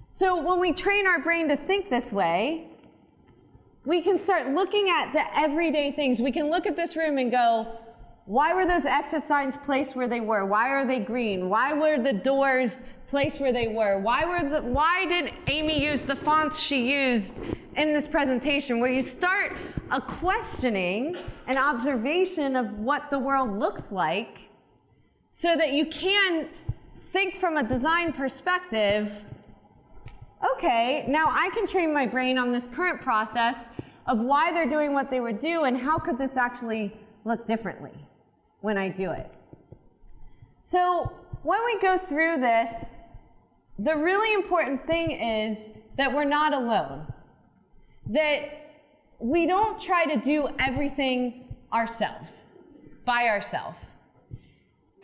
So when we train our brain to think this way, we can start looking at the everyday things. We can look at this room and go, why were those exit signs placed where they were? Why are they green? Why were the doors placed where they were? Why did Amy use the fonts she used in this presentation? Where you start a questioning, an observation of what the world looks like so that you can think from a design perspective, okay, now I can train my brain on this current process of why they're doing what they would do and how could this actually look differently when I do it. So when we go through this, the really important thing is that we're not alone. That we don't try to do everything ourselves, by ourselves.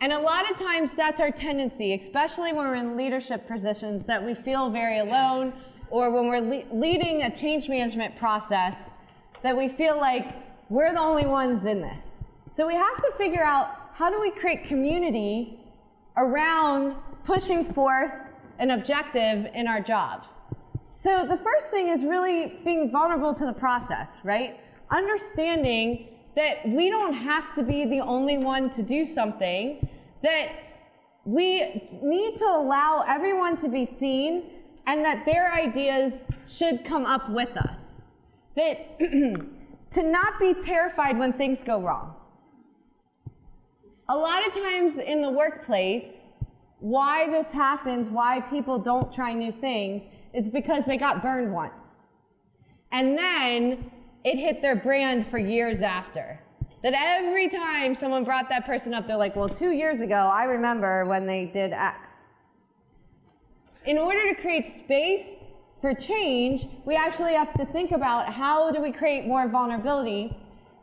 And a lot of times that's our tendency, especially when we're in leadership positions, that we feel very alone, or when we're leading a change management process, that we feel like we're the only ones in this. So we have to figure out, how do we create community around pushing forth an objective in our jobs? So the first thing is really being vulnerable to the process, right? Understanding that we don't have to be the only one to do something, that we need to allow everyone to be seen, and that their ideas should come up with us. That to not be terrified when things go wrong. A lot of times in the workplace, why this happens, why people don't try new things, it's because they got burned once. And then it hit their brand for years after. That every time someone brought that person up, they're like, well, 2 years ago, I remember when they did X. In order to create space for change, we actually have to think about, how do we create more vulnerability?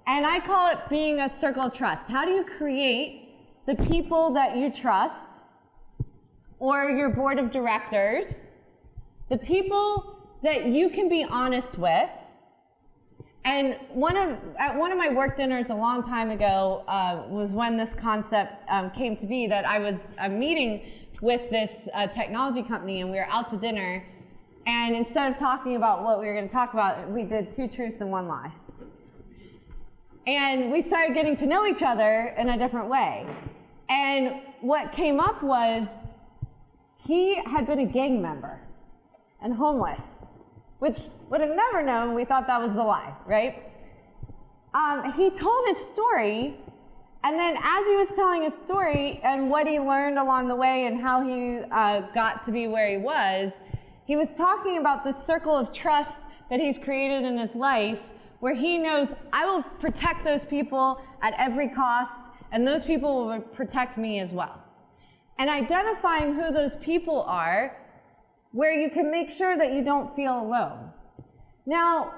And I call it being a circle of trust. How do you create the people that you trust, or your board of directors, the people that you can be honest with? And at one of my work dinners a long time ago was when this concept came to be, that I was meeting with this technology company, and we were out to dinner, and instead of talking about what we were going to talk about, we did 2 truths and 1 lie. And we started getting to know each other in a different way. And what came up was, he had been a gang member and homeless, which would have never known. We thought that was the lie, right? He told his story, and then as he was telling his story and what he learned along the way and how he got to be where he was talking about this circle of trust that he's created in his life, where he knows, I will protect those people at every cost, and those people will protect me as well. And identifying who those people are, where you can make sure that you don't feel alone. Now,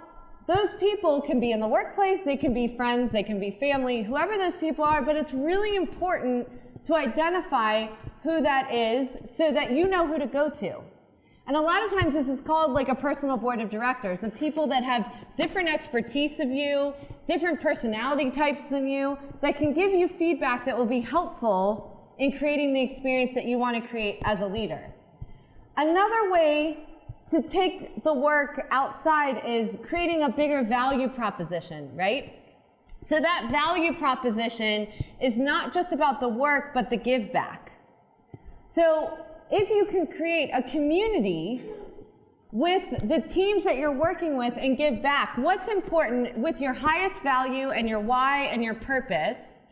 those people can be in the workplace, they can be friends, they can be family, whoever those people are, but it's really important to identify who that is so that you know who to go to. And a lot of times this is called like a personal board of directors, of people that have different expertise of you, different personality types than you, that can give you feedback that will be helpful in creating the experience that you want to create as a leader. Another way to take the work outside is creating a bigger value proposition, right? So that value proposition is not just about the work, but the give back. So if you can create a community with the teams that you're working with and give back, what's important with your highest value and your why and your purpose,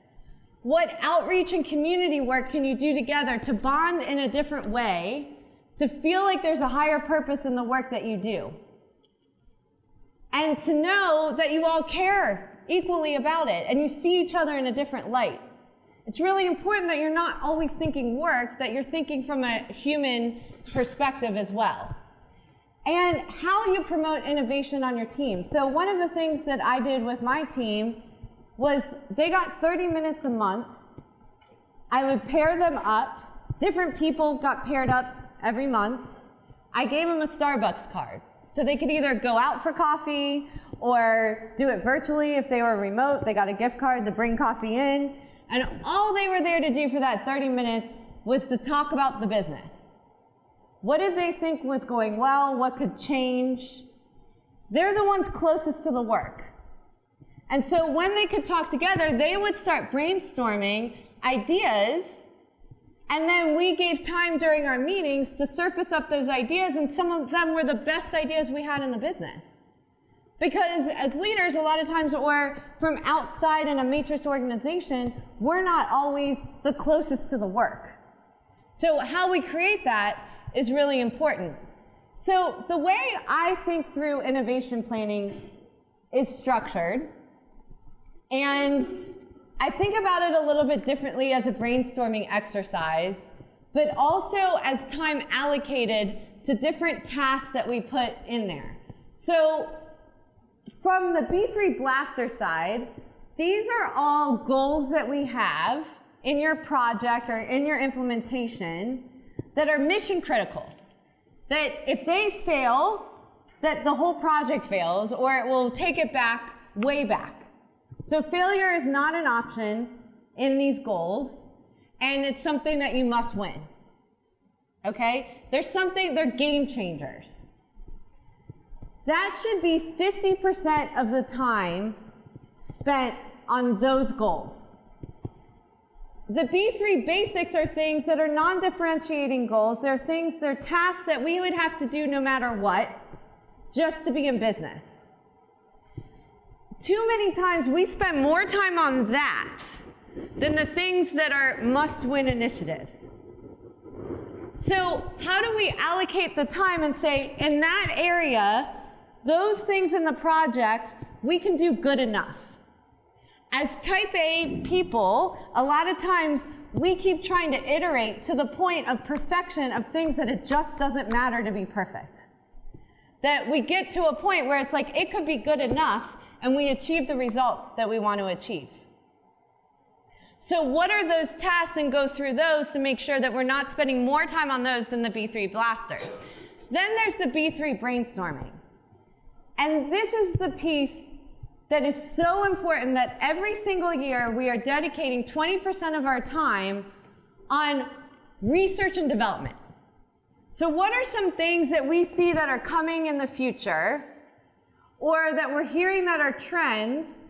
what outreach and community work can you do together to bond in a different way, to feel like there's a higher purpose in the work that you do, and to know that you all care equally about it and you see each other in a different light. It's really important that you're not always thinking work, that you're thinking from a human perspective as well. And how you promote innovation on your team. So one of the things that I did with my team was they got 30 minutes a month. I would pair them up. Different people got paired up every month. I gave them a Starbucks card. So they could either go out for coffee or do it virtually. If they were remote, they got a gift card to bring coffee in. And all they were there to do for that 30 minutes was to talk about the business. What did they think was going well? What could change? They're the ones closest to the work. And so when they could talk together, they would start brainstorming ideas, and then we gave time during our meetings to surface up those ideas, and some of them were the best ideas we had in the business. Because as leaders, a lot of times, or from outside in a matrix organization, we're not always the closest to the work. So how we create that is really important. So the way I think through innovation planning is structured, and I think about it a little bit differently as a brainstorming exercise, but also as time allocated to different tasks that we put in there. So from the B3 Blaster side, these are all goals that we have in your project or in your implementation that are mission critical. That if they fail, that the whole project fails, or it will take it back, way back. So failure is not an option in these goals, and it's something that you must win. Okay? They're game changers. That should be 50% of the time spent on those goals. The B3 basics are things that are non-differentiating goals. They're tasks that we would have to do no matter what, just to be in business. Too many times we spend more time on that than the things that are must-win initiatives. So how do we allocate the time and say, in that area, those things in the project, we can do good enough? As type A people, a lot of times we keep trying to iterate to the point of perfection of things that it just doesn't matter to be perfect. That we get to a point where it's like, it could be good enough, and we achieve the result that we want to achieve. So what are those tasks, and go through those to make sure that we're not spending more time on those than the B3 blasters. Then there's the B3 brainstorming. And this is the piece that is so important, that every single year we are dedicating 20% of our time on research and development. So what are some things that we see that are coming in the future, or that we're hearing that are trends,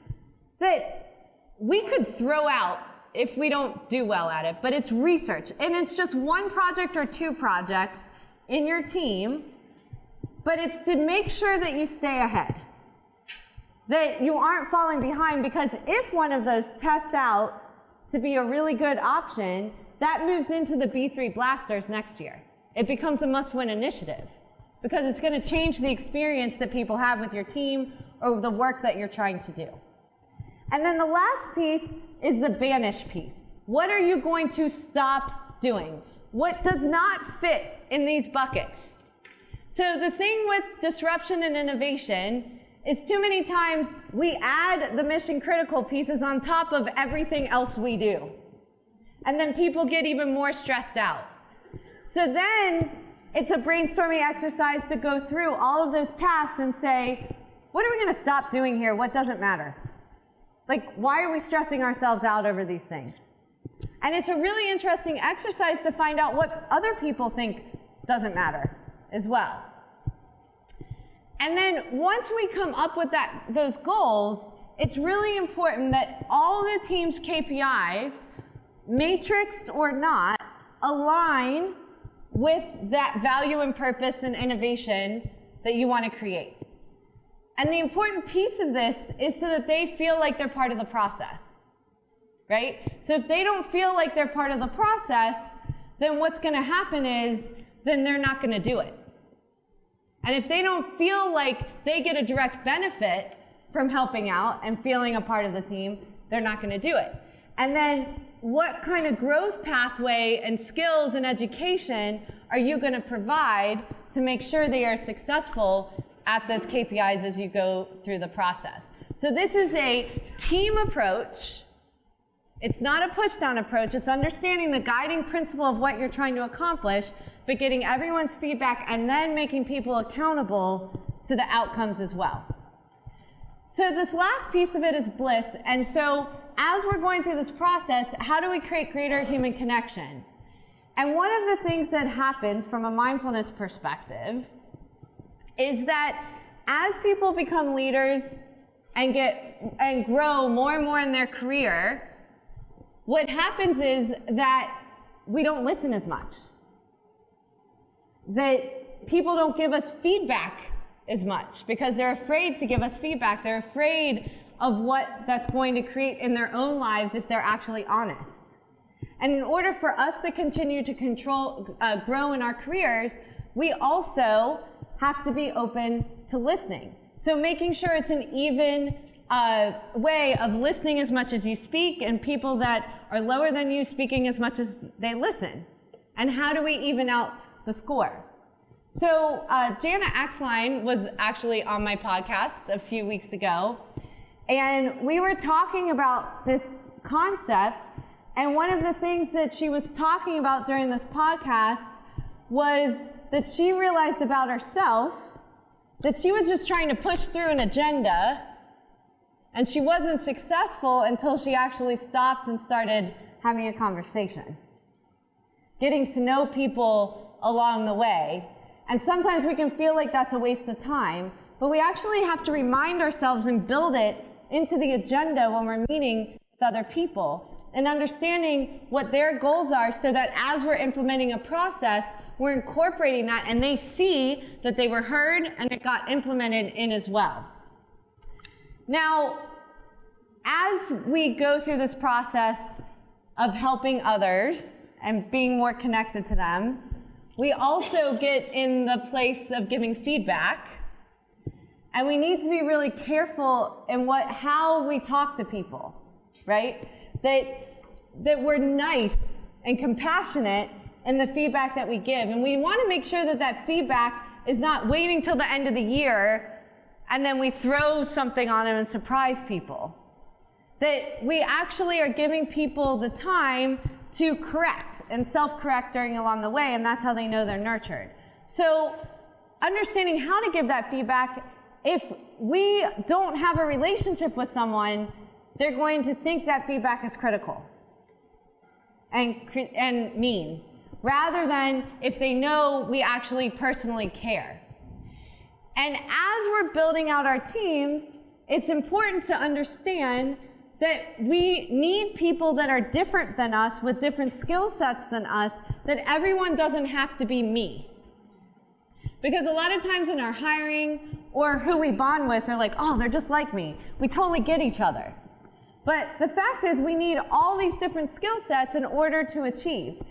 that we could throw out if we don't do well at it, but it's research. And it's just one project or two projects in your team, but it's to make sure that you stay ahead, that you aren't falling behind, because if one of those tests out to be a really good option, that moves into the B3 blasters next year. It becomes a must-win initiative, because it's going to change the experience that people have with your team or the work that you're trying to do. And then the last piece is the banish piece. What are you going to stop doing? What does not fit in these buckets? So the thing with disruption and innovation is too many times we add the mission critical pieces on top of everything else we do. And then people get even more stressed out. So then it's a brainstorming exercise to go through all of those tasks and say, what are we going to stop doing here? What doesn't matter? Like, why are we stressing ourselves out over these things? And it's a really interesting exercise to find out what other people think doesn't matter as well. And then once we come up with those goals, it's really important that all the team's KPIs, matrixed or not, align with that value and purpose and innovation that you want to create. And the important piece of this is so that they feel like they're part of the process, right? So if they don't feel like they're part of the process, then what's going to happen is, then they're not going to do it. And if they don't feel like they get a direct benefit from helping out and feeling a part of the team, they're not going to do it. And then what kind of growth pathway and skills and education are you going to provide to make sure they are successful at those KPIs as you go through the process? So this is a team approach. It's not a push-down approach. It's understanding the guiding principle of what you're trying to accomplish, but getting everyone's feedback and then making people accountable to the outcomes as well. So this last piece of it is bliss. And so as we're going through this process, how do we create greater human connection? And one of the things that happens from a mindfulness perspective is that as people become leaders and grow more and more in their career, what happens is that we don't listen as much. That people don't give us feedback as much because they're afraid to give us feedback. They're afraid of what that's going to create in their own lives if they're actually honest. And in order for us to continue to grow in our careers, we also have to be open to listening. So making sure it's an even way of listening as much as you speak, and people that are lower than you speaking as much as they listen. And how do we even out the score? So Jana Axline was actually on my podcast a few weeks ago, and we were talking about this concept And one of the things that she was talking about during this podcast was that she realized about herself that she was just trying to push through an agenda, and she wasn't successful until she actually stopped and started having a conversation, getting to know people along the way. And sometimes we can feel like that's a waste of time, but we actually have to remind ourselves and build it into the agenda when we're meeting with other people and understanding what their goals are, so that as we're implementing a process, we're incorporating that and they see that they were heard and it got implemented in as well. Now, as we go through this process of helping others and being more connected to them, we also get in the place of giving feedback. And we need to be really careful in how we talk to people, right? That we're nice and compassionate in the feedback that we give. And we want to make sure that that feedback is not waiting till the end of the year and then we throw something on them and surprise people. That we actually are giving people the time to correct and self-correct along the way, and that's how they know they're nurtured. So understanding how to give that feedback, if we don't have a relationship with someone, they're going to think that feedback is critical and mean, rather than if they know we actually personally care. And as we're building out our teams, it's important to understand that we need people that are different than us, with different skill sets than us, that everyone doesn't have to be me. Because a lot of times in our hiring or who we bond with, they're like, oh, they're just like me. We totally get each other. But the fact is, we need all these different skill sets in order to achieve.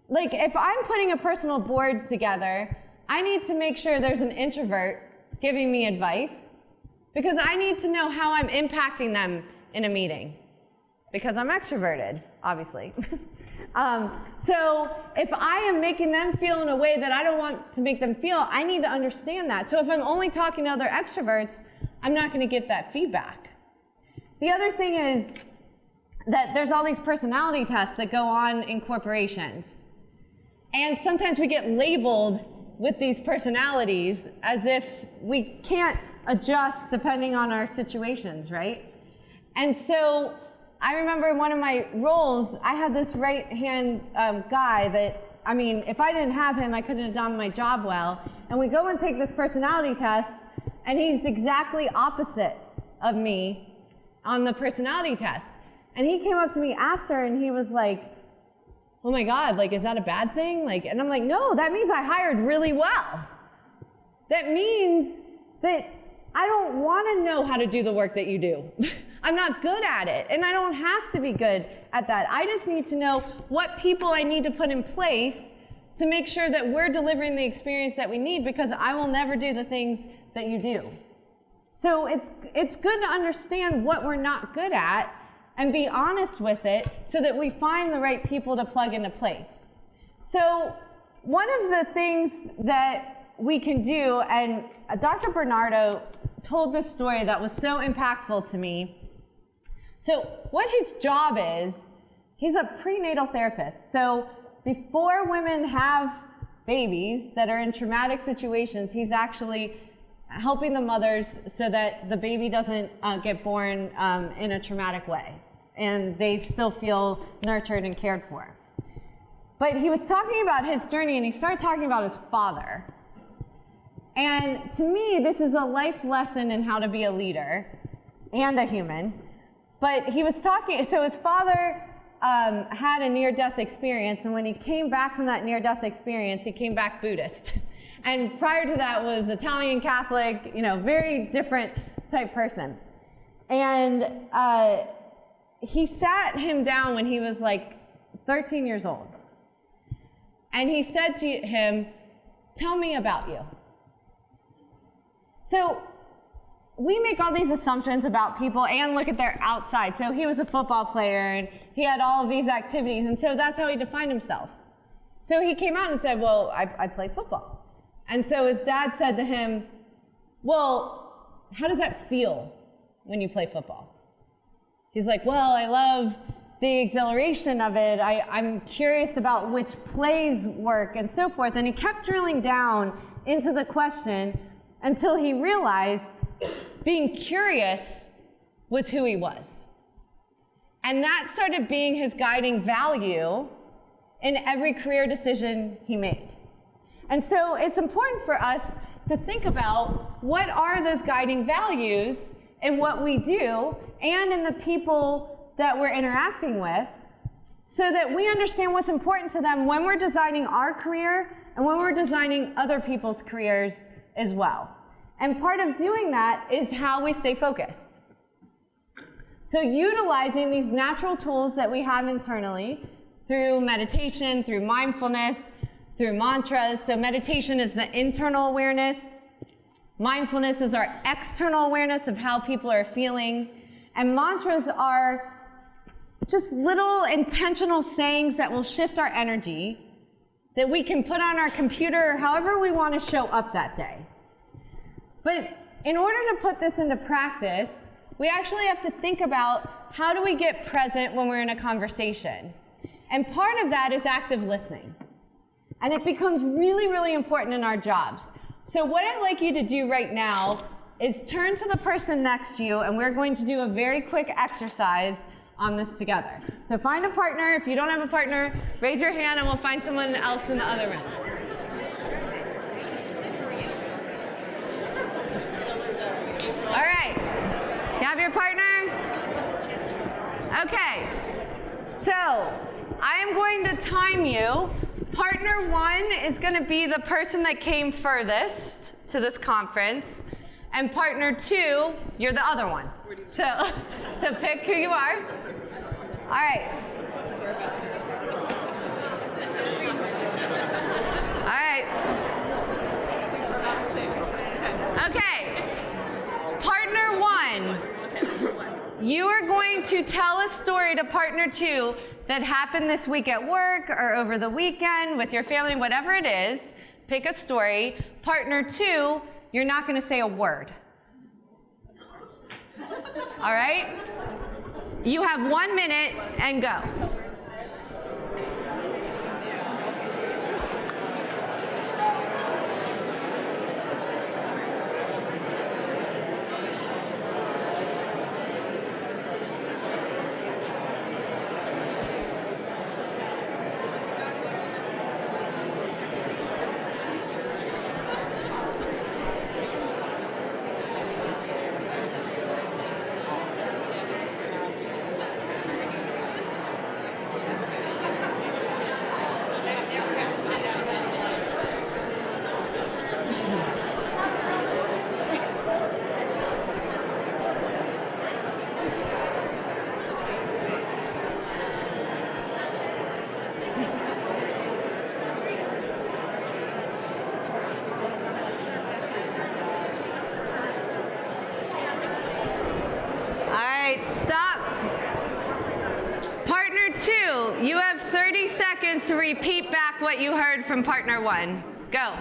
Like, if I'm putting a personal board together, I need to make sure there's an introvert giving me advice, because I need to know how I'm impacting them in a meeting, because I'm extroverted, obviously. So if I am making them feel in a way that I don't want to make them feel, I need to understand that. So if I'm only talking to other extroverts, I'm not going to get that feedback. The other thing is that there's all these personality tests that go on in corporations. And sometimes we get labeled with these personalities as if we can't adjust depending on our situations, right? And so I remember in one of my roles, I had this right-hand guy that, I mean, if I didn't have him, I couldn't have done my job well. And we go and take this personality test, and he's exactly opposite of me on the personality test. And he came up to me after, and he was like, oh my God, like, is that a bad thing? Like, and I'm like, no, that means I hired really well. That means that I don't want to know how to do the work that you do. I'm not good at it, and I don't have to be good at that. I just need to know what people I need to put in place to make sure that we're delivering the experience that we need, because I will never do the things that you do. So it's good to understand what we're not good at and be honest with it, so that we find the right people to plug into place. So one of the things that we can do, and Dr. Bernardo told this story that was so impactful to me. So what his job is, he's a prenatal therapist. So before women have babies that are in traumatic situations, he's actually helping the mothers so that the baby doesn't get born in a traumatic way, and they still feel nurtured and cared for. But he was talking about his journey, and he started talking about his father. And to me, this is a life lesson in how to be a leader and a human. But he was talking, so his father had a near-death experience, and when he came back from that near-death experience, he came back Buddhist. And prior to that was Italian Catholic, you know, very different type person. And he sat him down when he was like 13 years old. And he said to him, tell me about you. So we make all these assumptions about people and look at their outside. So he was a football player and he had all of these activities, and so that's how he defined himself. So he came out and said, well, I play football. And so his dad said to him, well, how does that feel when you play football? He's like, well, I love the exhilaration of it. I'm curious about which plays work and so forth. And he kept drilling down into the question until he realized being curious was who he was. And that started being his guiding value in every career decision he made. And so it's important for us to think about what are those guiding values in what we do and in the people that we're interacting with, so that we understand what's important to them when we're designing our career and when we're designing other people's careers as well. And part of doing that is how we stay focused. So utilizing these natural tools that we have internally through meditation, through mindfulness, through mantras. So meditation is the internal awareness. Mindfulness is our external awareness of how people are feeling. And mantras are just little intentional sayings that will shift our energy that we can put on our computer or however we want to show up that day. But in order to put this into practice, we actually have to think about how do we get present when we're in a conversation. And part of that is active listening. And it becomes really, really important in our jobs. So what I'd like you to do right now is turn to the person next to you, and we're going to do a very quick exercise on this together. So find a partner. If you don't have a partner, raise your hand and we'll find someone else in the other room. All right. You have your partner? Okay. So I am going to time you. Partner one is going to be the person that came furthest to this conference. And partner two, you're the other one. So pick who you are. All right. All right. Okay. Partner one, you are going to tell a story to partner two that happened this week at work or over the weekend with your family, whatever it is. Pick a story. Partner two, you're not going to say a word. All right? You have 1 minute and go. You have 30 seconds to repeat back what you heard from partner one. Go.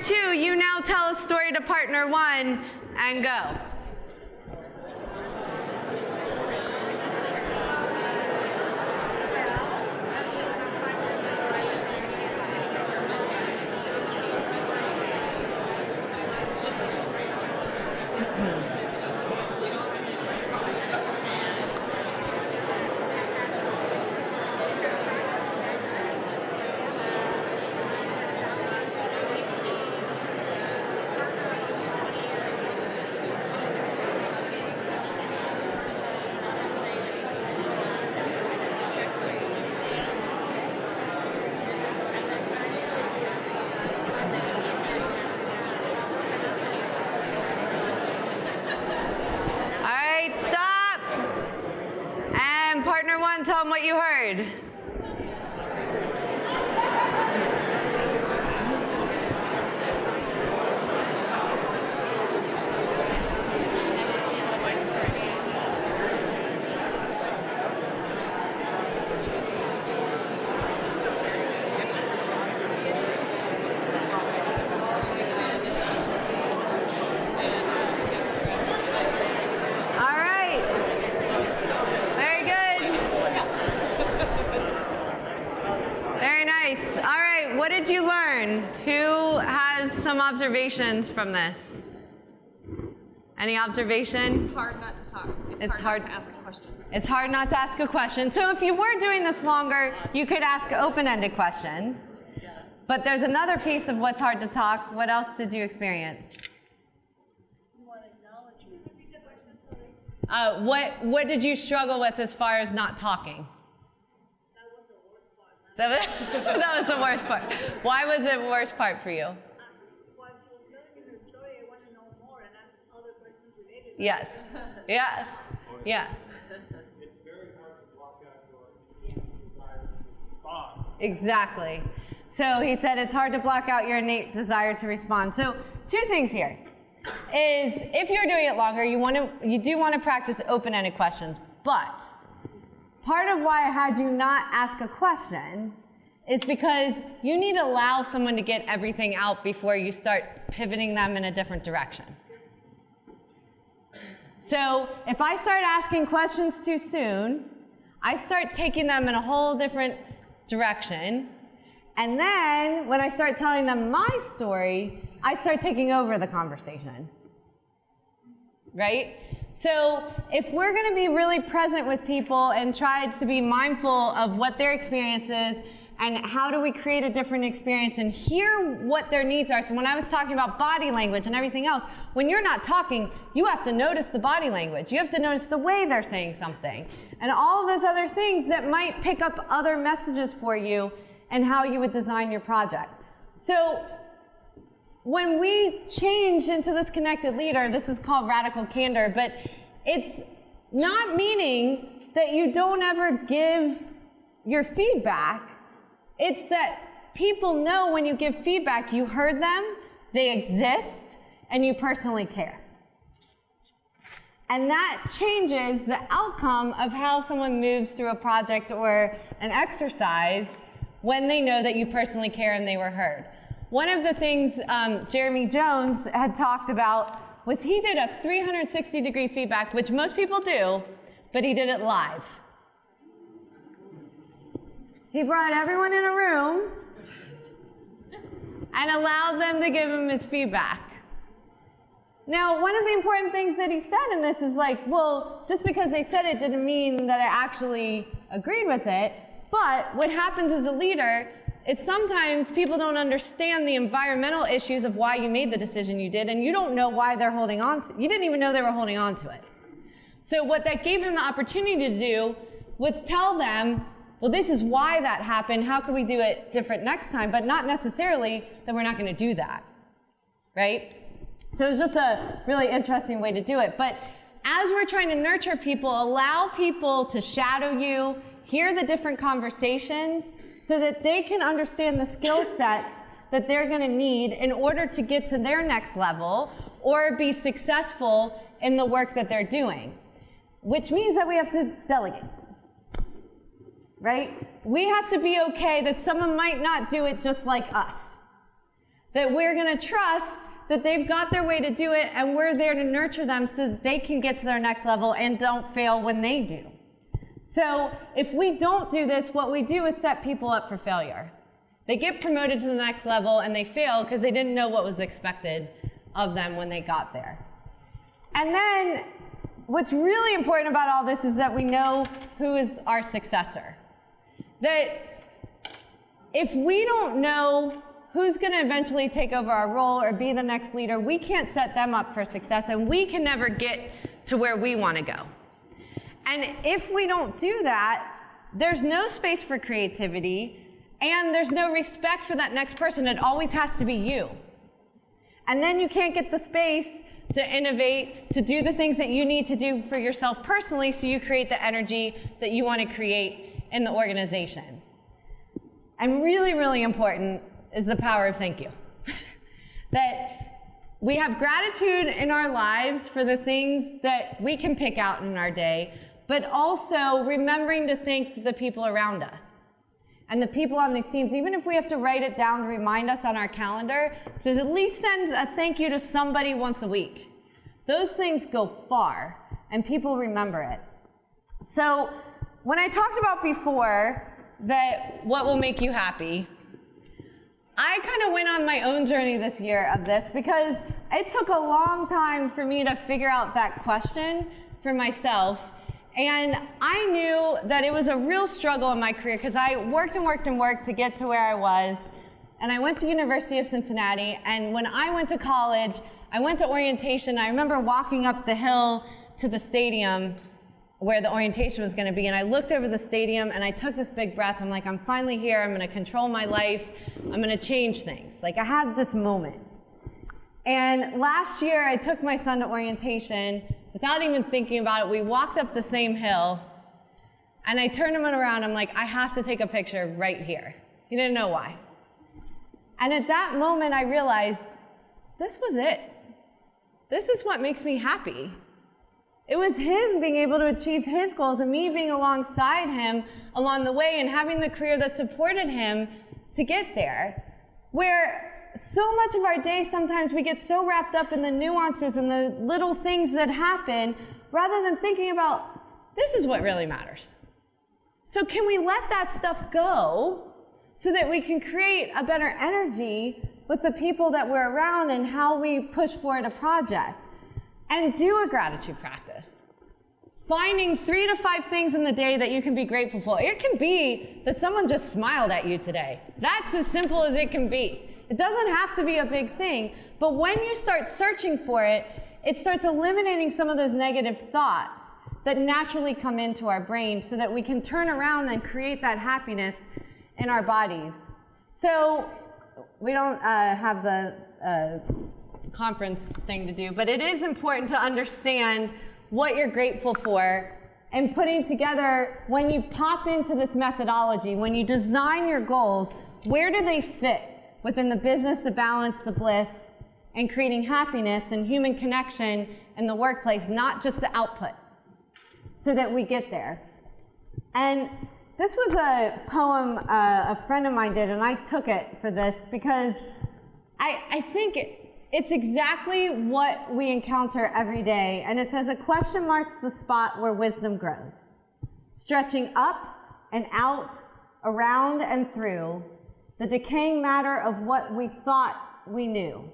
Two, you now tell a story to partner one and go. Partner one, tell them what you heard. observations from this? Any observations? It's hard not to talk. It's hard not to ask a question. It's hard not to ask a question. So if you were doing this longer, you could ask open-ended questions. But there's another piece of what's hard to talk. What else did you experience? What did you struggle with as far as not talking? That was the worst part. Why was it the worst part for you? While she was telling me her story, I want to know more and ask other questions related. Yes. Yeah. Yeah. It's very hard to block out your desire to respond. Exactly. So he said it's hard to block out your innate desire to respond. So 2 things here is if you're doing it longer, you do want to practice open-ended questions. But part of why I had you not ask a question is because you need to allow someone to get everything out before you start pivoting them in a different direction. So if I start asking questions too soon, I start taking them in a whole different direction. And then when I start telling them my story, I start taking over the conversation. Right? So if we're going to be really present with people and try to be mindful of what their experience is and how do we create a different experience and hear what their needs are. So when I was talking about body language and everything else, when you're not talking, you have to notice the body language. You have to notice the way they're saying something and all those other things that might pick up other messages for you and how you would design your project. So when we change into this connected leader, this is called radical candor, but it's not meaning that you don't ever give your feedback. It's that people know when you give feedback, you heard them, they exist, and you personally care. And that changes the outcome of how someone moves through a project or an exercise when they know that you personally care and they were heard. One of the things Jeremy Jones had talked about was he did a 360-degree feedback, which most people do, but he did it live. He brought everyone in a room and allowed them to give him his feedback. Now, one of the important things that he said in this is like, well, just because they said it didn't mean that I actually agreed with it, but what happens as a leader is sometimes people don't understand the environmental issues of why you made the decision you did, and you don't know why they're holding on to it. You didn't even know they were holding on to it. So what that gave him the opportunity to do was tell them, well, this is why that happened. How can we do it different next time? But not necessarily that we're not going to do that, right? So it's just a really interesting way to do it. But as we're trying to nurture people, allow people to shadow you, hear the different conversations, so that they can understand the skill sets that they're going to need in order to get to their next level or be successful in the work that they're doing, which means that we have to delegate. Right? We have to be okay that someone might not do it just like us. That we're going to trust that they've got their way to do it and we're there to nurture them so that they can get to their next level and don't fail when they do. So if we don't do this, what we do is set people up for failure. They get promoted to the next level and they fail because they didn't know what was expected of them when they got there. And then what's really important about all this is that we know who is our successor. That if we don't know who's going to eventually take over our role or be the next leader, we can't set them up for success, and we can never get to where we want to go. And if we don't do that, there's no space for creativity, and there's no respect for that next person. It always has to be you. And then you can't get the space to innovate, to do the things that you need to do for yourself personally, so you create the energy that you want to create in the organization. And really, really important is the power of thank you. That we have gratitude in our lives for the things that we can pick out in our day, but also remembering to thank the people around us. And the people on these teams, even if we have to write it down to remind us on our calendar, to at least send a thank you to somebody once a week. Those things go far, and people remember it. So when I talked about before that what will make you happy, I kind of went on my own journey this year of this because it took a long time for me to figure out that question for myself. And I knew that it was a real struggle in my career because I worked and worked and worked to get to where I was. And I went to University of Cincinnati, and when I went to college, I went to orientation. I remember walking up the hill to the stadium where the orientation was gonna be, and I looked over the stadium and I took this big breath. I'm like, I'm finally here, I'm gonna control my life, I'm gonna change things. Like, I had this moment. And last year, I took my son to orientation without even thinking about it. We walked up the same hill, and I turned him around, I'm like, I have to take a picture right here. He didn't know why. And at that moment, I realized, this was it. This is what makes me happy. It was him being able to achieve his goals and me being alongside him along the way and having the career that supported him to get there. Where so much of our day, sometimes we get so wrapped up in the nuances and the little things that happen rather than thinking about, this is what really matters. So can we let that stuff go so that we can create a better energy with the people that we're around and how we push forward a project? And do a gratitude practice. Finding 3 to 5 things in the day that you can be grateful for. It can be that someone just smiled at you today. That's as simple as it can be. It doesn't have to be a big thing, but when you start searching for it, it starts eliminating some of those negative thoughts that naturally come into our brain so that we can turn around and create that happiness in our bodies. So we don't have the conference thing to do, but it is important to understand what you're grateful for and putting together, when you pop into this methodology, when you design your goals, where do they fit within the business, the balance, the bliss, and creating happiness and human connection in the workplace, not just the output, so that we get there. And this was a poem a friend of mine did, and I took it for this because I think it's exactly what we encounter every day. And it says, a question marks the spot where wisdom grows, stretching up and out, around and through the decaying matter of what we thought we knew.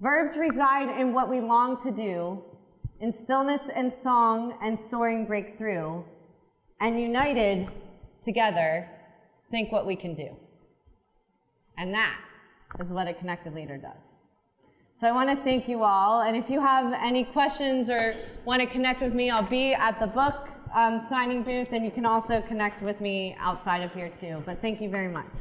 Verbs reside in what we long to do, in stillness and song and soaring breakthrough, and united together, think what we can do. And that is what a connected leader does. So I want to thank you all, and if you have any questions or want to connect with me, I'll be at the book signing booth, and you can also connect with me outside of here too. But thank you very much.